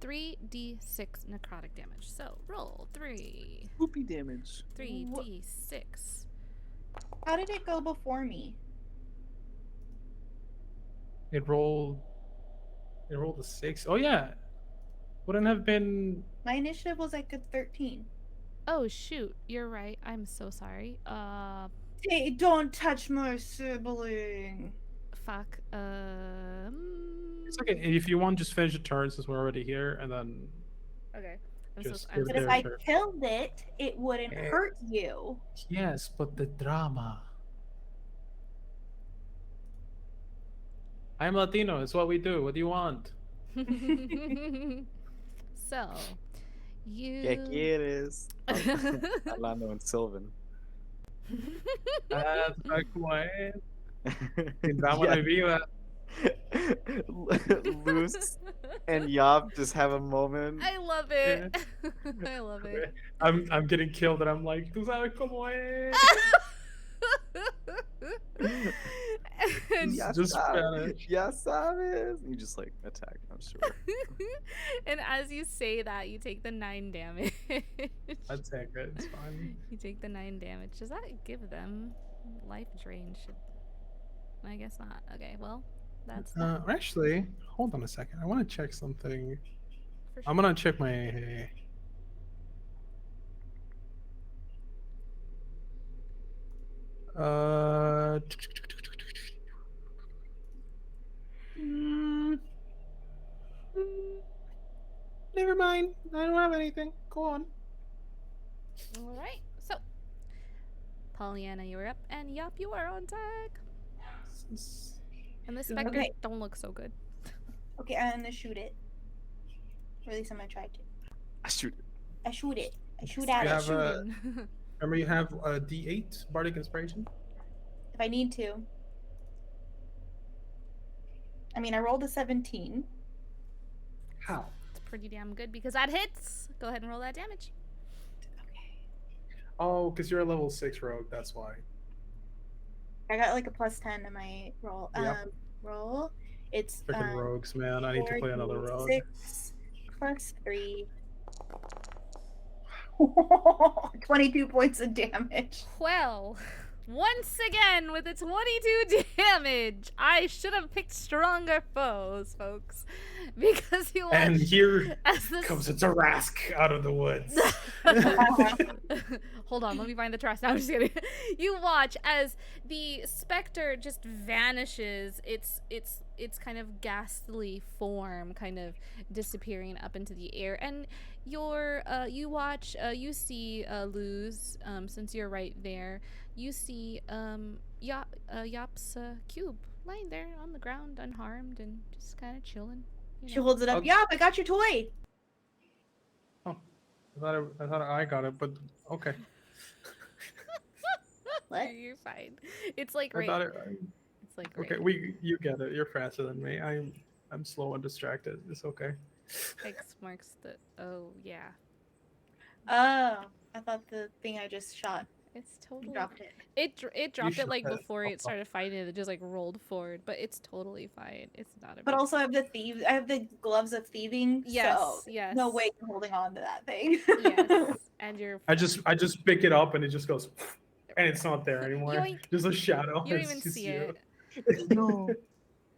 3d6 necrotic damage. So roll 3. Whoopee damage. 3d6. How did it go before me? It rolled a 6. Oh yeah. Wouldn't have been. My initiative was like a 13. Oh shoot, you're right. I'm so sorry. Hey, don't touch my sibling. Fuck. It's okay. If you want, just finish the turn since we're already here, and then. Okay. Just I'm give But it if there, I sure. killed it, it wouldn't Yeah. hurt you. Yes, but the drama. I'm Latino. It's what we do. What do you want? So, you. ¿Qué quieres? Hablando en Sylvan. Dame la vida. Luz and Yop just have a moment. I love it. I love it. I'm getting killed, and I'm like, tú sabes cómo es. And, Ya just sabes, ya sabes. You just like attack, I'm sure. and as you say that, you take the 9 damage. That's it. It's fine. You take the 9 damage. Does that give them life drain? I guess not. Okay, well, that's that Actually, hold on a second. I want to check something. for I'm sure. gonna check my. Never mind. I don't have anything. Go on. All right. So, Pollyanna, you are up, and Yup, you are on deck. And the specters Okay. don't look so good. Okay, I'm gonna shoot it. Or at least I'm gonna try to. I shoot it. I shoot it. I shoot You at it. have a- Shooting. Remember, you have a D8 Bardic Inspiration. If I need to. I mean, I rolled a 17. How? It's pretty damn good because that hits. Go ahead and roll that damage. Okay. Oh, because you're a level 6 rogue. That's why. I got like a +10 to my roll. Yep. Roll. It's Freaking rogues, man. I need to play another rogue. 6 plus 3. 22 points of damage. Well, once again with a 22 damage, I should have picked stronger foes, folks, because you And watch here as this. comes a Tarask out of the woods. Hold on, let me find the trust. No, I'm just kidding. You watch as the specter just vanishes. It's kind of ghastly form kind of disappearing up into the air, and you watch, you see Luz, since you're right there. You see Yap's cube lying there on the ground, unharmed and just kind of chilling. You She know. holds it up. Okay. Yeah, I got your toy. I thought I got it, but okay. What? You're fine. It's like I right. thought it. It's like Okay, right. you get it. You're faster than me. I'm slow and distracted. It's okay. X marks the. Oh yeah. Oh, I thought the thing I just shot It's totally. dropped it. It dropped it should like have before it. it started fighting. It just like rolled forward, but it's totally fine. It's not a. But big also I have the thieves. I have the gloves of thieving. Yes, So yes. no way I'm holding on to that thing. Yes, and you're. I just pick it up and it just goes, and it's not there anymore. Yoink. Just a shadow. You don't It's even just see you. it. No.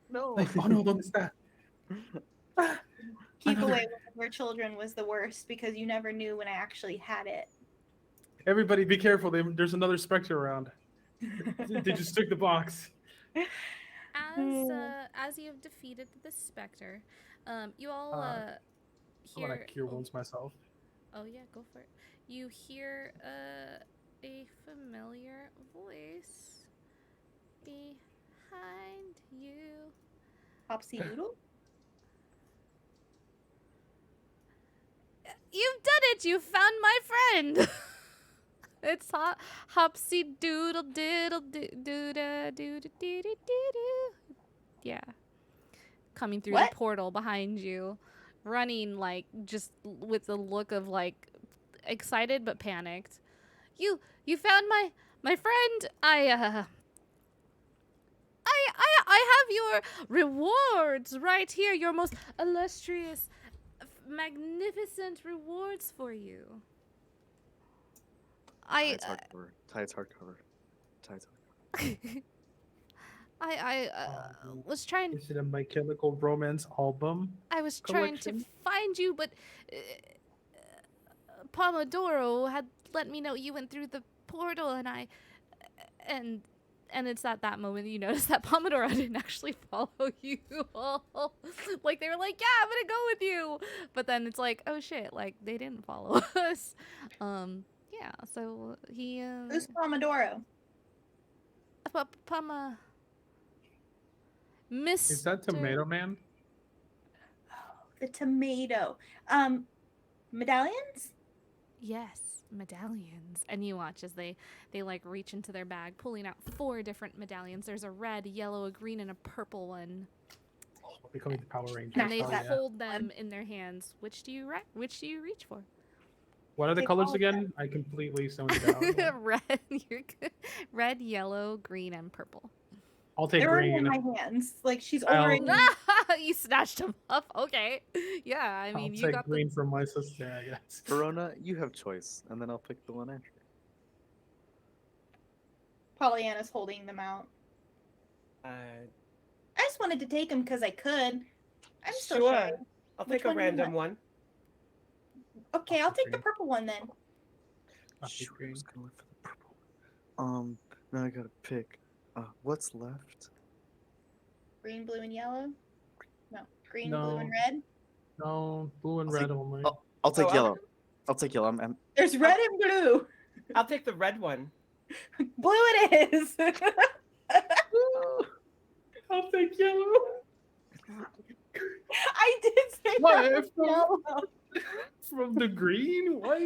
No. Like, oh no, don't that. Keep away when we were children was the worst because you never knew when I actually had it. Everybody, be careful. There's another specter around. They just took the box. As you have defeated the specter, you all I hear. want to cure wounds myself. Oh yeah, go for it. You hear a familiar voice behind you. Popsy Doodle? You've done it! You found my friend! It's Hopsy Doodle Diddle Dooda Dooda Doo Doo Doo. Yeah. Coming through What? the portal behind you. Running like just with a look of like excited but panicked. You found my friend. I have your rewards right here. Your most illustrious, magnificent rewards for you. Tide's hardcover. Tide's hardcover. Tide's hardcover. I was trying. Is it a My Chemical Romance album? I was trying to collection? find you, but Pomodoro had let me know you went through the portal, and and it's at that moment you notice that Pomodoro didn't actually follow you all. Like they were like, yeah, I'm gonna go with you, but then it's like, oh shit, like they didn't follow us. Yeah, so he Who's Pomodoro? Mr. Is that Tomato Man? The tomato. Medallions? Yes, medallions. And you watch as they like reach into their bag, pulling out 4 different medallions. There's a red, yellow, a green, and a purple one. Becoming the Power Rangers. And they Oh, yeah. hold them in their hands. Which do you reach for? What are the Take colors all of again? I completely zoned it out. Red, you're good. Red, yellow, green, and purple. I'll take They're already in green. my hands. Like she's I'll- already. You snatched them up. Okay. Yeah, I mean, I'll you take got green from my sister, I guess. Verona, you have choice, and then I'll pick the one after. Pollyanna's holding them out. I just wanted to take them because I could. I'm still Sure. shy. I'll Which take a one do you random want? one. Okay, I'll take the Green. purple one then. I'll take Shoot, I green. was gonna look for the purple one. Now I gotta pick. What's left? Green, blue, and yellow. No, green, blue, No. and red. No, blue and I'll red take- only. I'll take Oh, yellow. I'll take yellow. I'm There's red and blue. I'll take the red one. Blue it is. I'll take yellow. I did say What? that was yellow. From the green? What?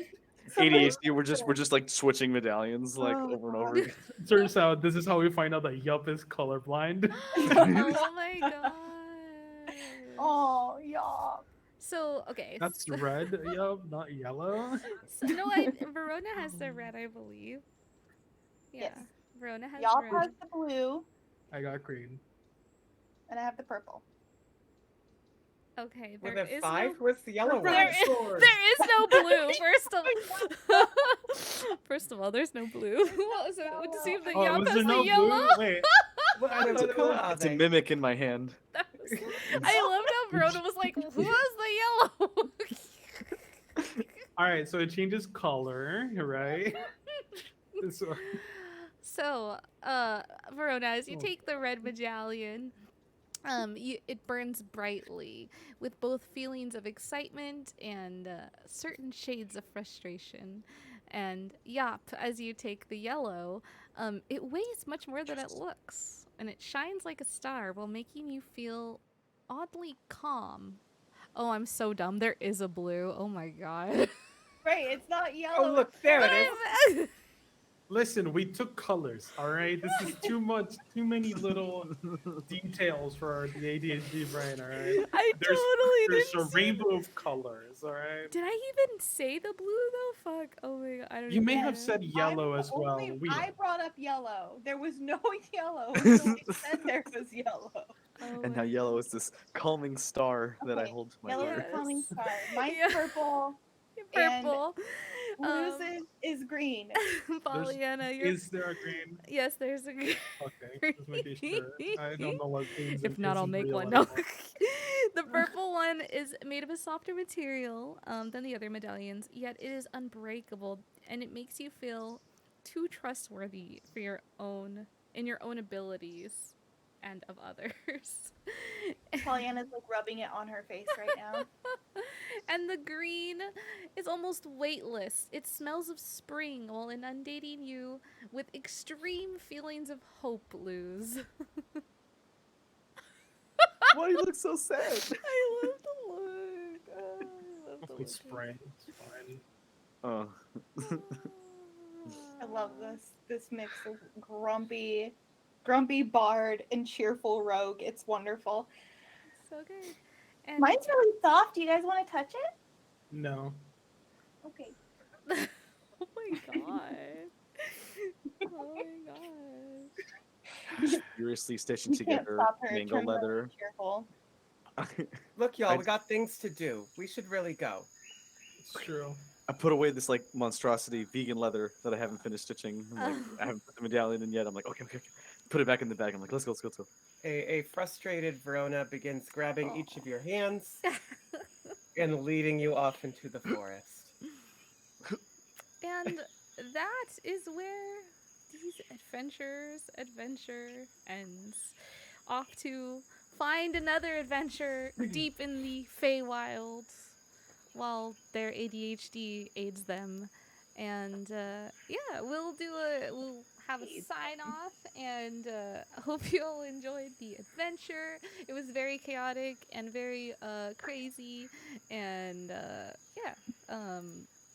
ADHD. We're just like switching medallions like Oh, over and over. God. again. Turns out this is how we find out that Yup is colorblind. Oh my god. Oh, yeah. So, okay. That's so, red, Yup, not yellow. no, Verona has the red, I believe. Yeah. Yes. Verona has Y'all red. has the blue, I got green. and I have the purple. Okay, Were there there is 5? no. Where's the yellow There one? There is, Sword. there is no blue. First of all, there's no blue. What was it? It would seem that Oh, Yop was has there the no yellow. blue? Wait. Well, I What thought it color was. are It's a they? mimic in my hand. That was, I loved how Verona was like, "Who has the yellow?" All right, so it changes color, right? So, So, Verona, as you Oh. take the red medallion, it burns brightly with both feelings of excitement and certain shades of frustration. And Yop, as you take the yellow, it weighs much more than it looks, and it shines like a star while making you feel oddly calm. Oh, I'm so dumb. There is a blue. Oh my god. Right, it's not Oh, yellow. look, it's there But it is. I'm. listen, we took colors. All right, this is too much, too many little details for the ADHD brain. All right, I there's totally there's didn't a see rainbow of colors. All right, Did I even say the blue though? Fuck. Oh my god. I don't you even may know. have said yellow as well. I brought up yellow. There was no yellow And until I said there was yellow. Oh And my now yellow god. is this calming star that I Okay, hold to my yellow's heart. a calming Yes. star. Mine's Yeah. purple, and Purple. Lou's is green. There's Pollyanna, you're. is there a green? Yes, there's a green. Okay, just making sure. I don't know what means If not, I'll isn't make real one. No. anymore. The purple one is made of a softer material than the other medallions, yet it is unbreakable, and it makes you feel too trustworthy for your own in your own abilities and of others. Pollyanna's like rubbing it on her face right now. And the green is almost weightless. It smells of spring while inundating you with extreme feelings of hope, Luz. Why do you look so sad? I love the look. I love the Hopefully look. spring. It's fine. Oh. I love this mix of grumpy bard and cheerful rogue. It's wonderful. So good. And Mine's really soft. Do you guys want to touch it? No. Okay. oh my god. Oh my gosh. Furiously stitching You can't together stop her. It mango turns really leather. cheerful. Look, y'all, I- we got things to do. We should really go. It's true. I put away this like monstrosity vegan leather that I haven't finished stitching. I'm like, I haven't put the medallion in yet. I'm like, okay. Put it back in the bag. I'm like, let's go. A frustrated Verona begins grabbing each of your hands and leading you off into the forest. And that is where these adventure ends. Off to find another adventure deep in the Feywild while their ADHD aids them. And yeah, we'll have a sign off and hope you all enjoyed the adventure. It was very chaotic and very crazy, and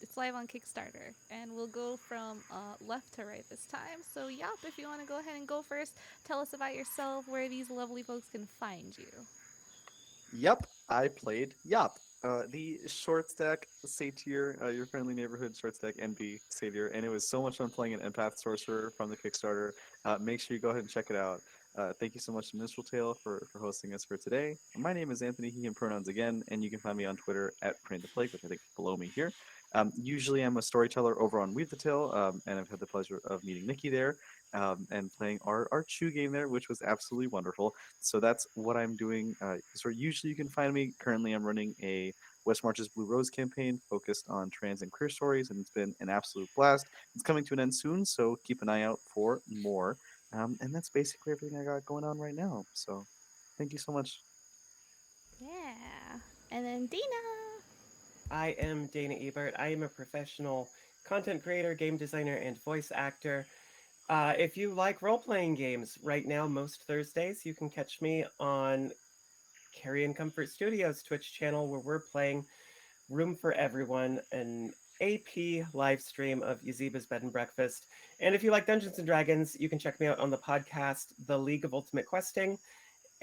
it's live on Kickstarter, and we'll go from left to right this time. So Yop, if you want to go ahead and go first, tell us about yourself, where these lovely folks can find you. Yep, I played Yop, the short stack satyr, your friendly neighborhood short stack NB satyr, and it was so much fun playing an empath sorcerer from the Kickstarter. Make sure you go ahead and check it out. Thank you so much to Minstrel Tale for hosting us for today. My name is Anthony, he, him pronouns again, and you can find me on Twitter at Praying the Plague, which I think is below me here. Usually I'm a storyteller over on Weave the Tale, and I've had the pleasure of meeting Nikki there and playing our Chew game there, which was absolutely wonderful. So that's what I'm doing. So usually you can find me. Currently I'm running a West Marches Blue Rose campaign focused on trans and queer stories, and it's been an absolute blast. It's coming to an end soon, so keep an eye out for more. And that's basically everything I got going on right now. So thank you so much. Yeah, and then Dina. I am Dana Ebert. I am a professional content creator, game designer, and voice actor. If you like role-playing games, right now, most Thursdays, you can catch me on Carry and Comfort Studios Twitch channel, where we're playing Room for Everyone, an AP live stream of Yaziba's Bed and Breakfast. And if you like Dungeons and Dragons, you can check me out on the podcast, The League of Ultimate Questing,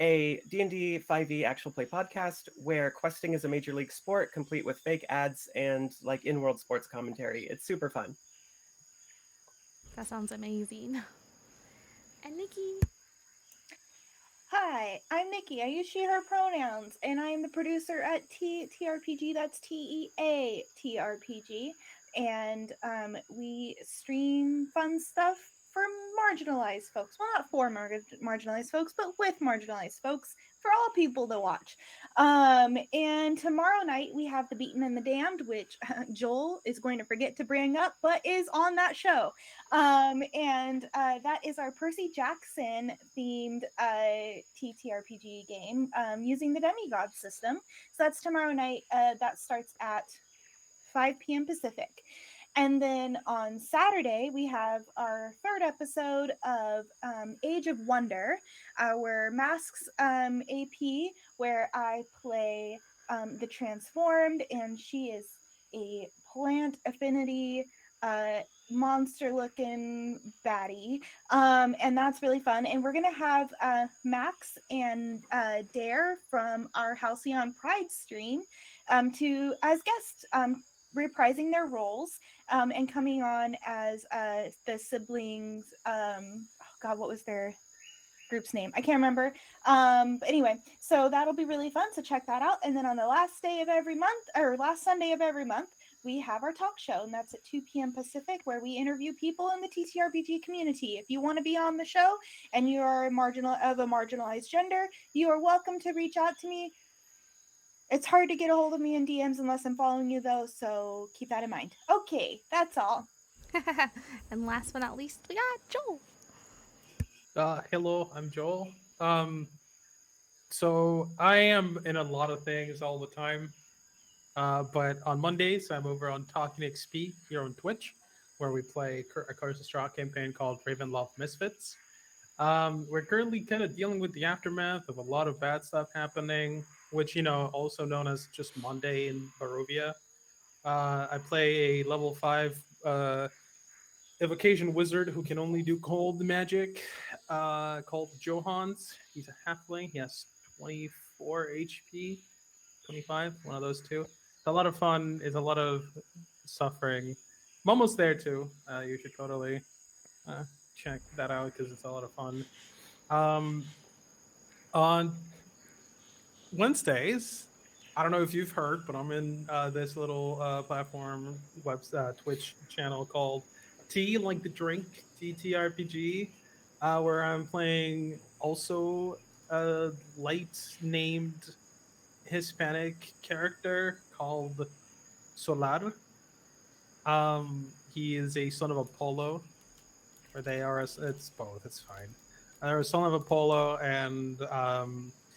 a D&D 5e actual play podcast where questing is a major league sport, complete with fake ads and like in-world sports commentary. It's super fun. That sounds amazing. And Nikki. Hi, I'm Nikki. I use she, her pronouns, and I am the producer at TRPG. That's TEATRPG. And we stream fun stuff for marginalized folks. Well, not for marginalized folks, but with marginalized folks, for all people to watch. And tomorrow night we have The Beaten and the Damned, which Joel is going to forget to bring up, but is on that show. And that is our Percy Jackson themed TTRPG game using the demigod system. So that's tomorrow night. That starts at 5 p.m. Pacific. And then on Saturday, we have our third episode of Age of Wonder, our Masks AP, where I play the Transformed, and she is a plant affinity monster looking baddie. And that's really fun. And we're going to have Max and Dare from our Halcyon Pride stream to as guests, reprising their roles and coming on as the siblings. Oh God, what was their group's name? I can't remember. But anyway, so that'll be really fun. So check that out. And then on the last day of every month, or last Sunday of every month, we have our talk show, and that's at 2 p.m. Pacific, where we interview people in the TTRPG community. If you want to be on the show and you are of a marginalized gender, you are welcome to reach out to me. It's hard to get a hold of me in DMs unless I'm following you, though, so keep that in mind. Okay, that's all. And last but not least, we got Joel. Hello, I'm Joel. So I am in a lot of things all the time. But on Mondays, I'm over on Talking XP here on Twitch, where we play a Curse of Straw campaign called Ravenloft Misfits. We're currently kind of dealing with the aftermath of a lot of bad stuff happening, which, also known as just Monday in Barovia. I play a level 5 evocation wizard who can only do cold magic, called Johans. He's a halfling. He has 24 HP, 25, one of those two. It's a lot of fun. It's a lot of suffering. I'm almost there too. You should totally check that out because it's a lot of fun. On Wednesdays, I don't know if you've heard, but I'm in this little platform Twitch channel called Tea Like the Drink TTRPG, where I'm playing also a light named Hispanic character called Solar. He is a son of Apollo, or they are. It's both. It's fine. They're a son of Apollo, and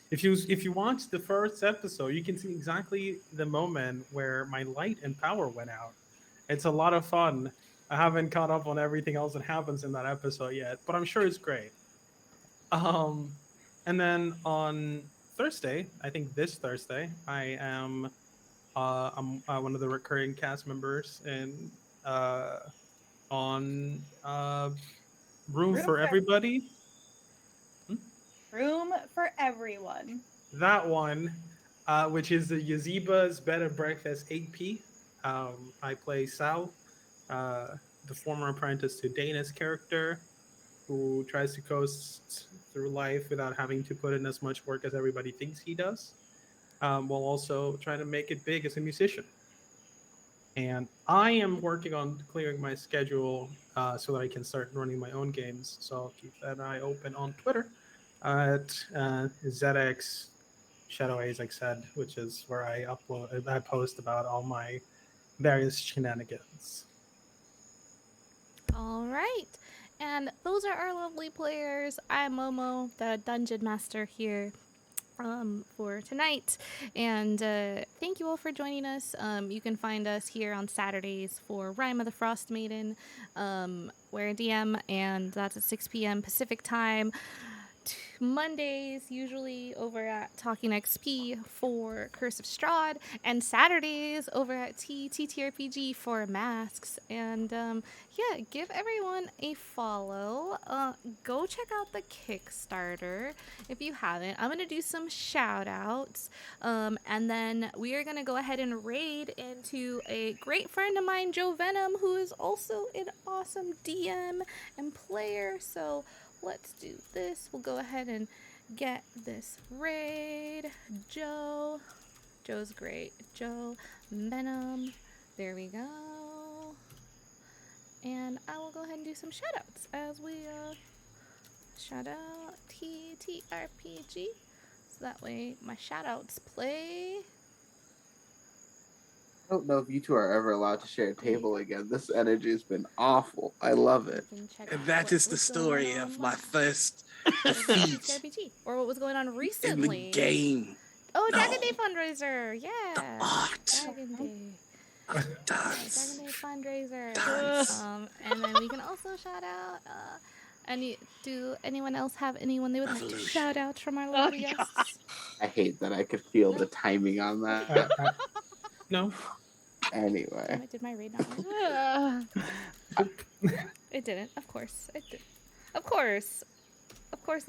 if you watch the first episode, you can see exactly the moment where my light and power went out. It's a lot of fun. I haven't caught up on everything else that happens in that episode yet, but I'm sure it's great. Um, and then on Thursday, I think this Thursday, I'm one of the recurring cast members in on Room for Everybody. Room for everyone. That one, which is the Yaziba's Bed and Breakfast 8P. I play Sal, the former apprentice to Dana's character, who tries to coast through life without having to put in as much work as everybody thinks he does, while also trying to make it big as a musician. And I am working on clearing my schedule so that I can start running my own games. So I'll keep that eye open on Twitter at ZX Shadow like said, which is where I post about all my various shenanigans. All right. And those are our lovely players. I'm Momo, the dungeon master here for tonight. And thank you all for joining us. You can find us here on Saturdays for Rime of the Frost Maiden. We're a DM, and that's at 6 p.m. Pacific time. Mondays usually over at Talking XP for Curse of Strahd, and Saturdays over at TTRPG for Masks. And yeah, give everyone a follow. Go check out the Kickstarter if you haven't. I'm gonna do some shout outs, and then we are gonna go ahead and raid into a great friend of mine, Joe Venom, who is also an awesome DM and player. So let's do this. We'll go ahead and get this raid. Joe's great. Joe, Venom. There we go. And I will go ahead and do some shout outs as we shout out TTRPG. So that way my shout outs play. I don't know if you two are ever allowed to share a table again. This energy has been awful. I love it. You can check And out that what is the was going story on of my last- first with defeat TTRPG, or what was going on in recently. the game. Oh, Dragon No. Day fundraiser! Yeah, Art. Dragon Day. Of Yeah, dance. Dragon Day fundraiser. Dance. And then we can also shout out. Do anyone else have anyone they would like to Revolution. shout out from our lovely God. guests? I hate that I could feel the timing on that. No. Damn Anyway, it, did my raid not work? It didn't. Of course, it did. Of course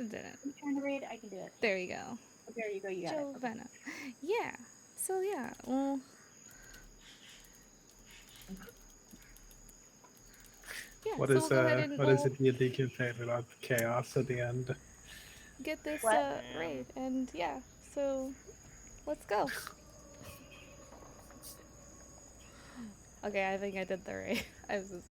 it didn't. You trying to read? I can do it. There you go. There you go. You got it. Giovanna. Yeah. So yeah. Well. Yeah, What so is we'll go ahead and what is we'll a D&D campaign without chaos at the end? get this What? raid, and yeah, so let's go. Okay, I think I did the raid. I was just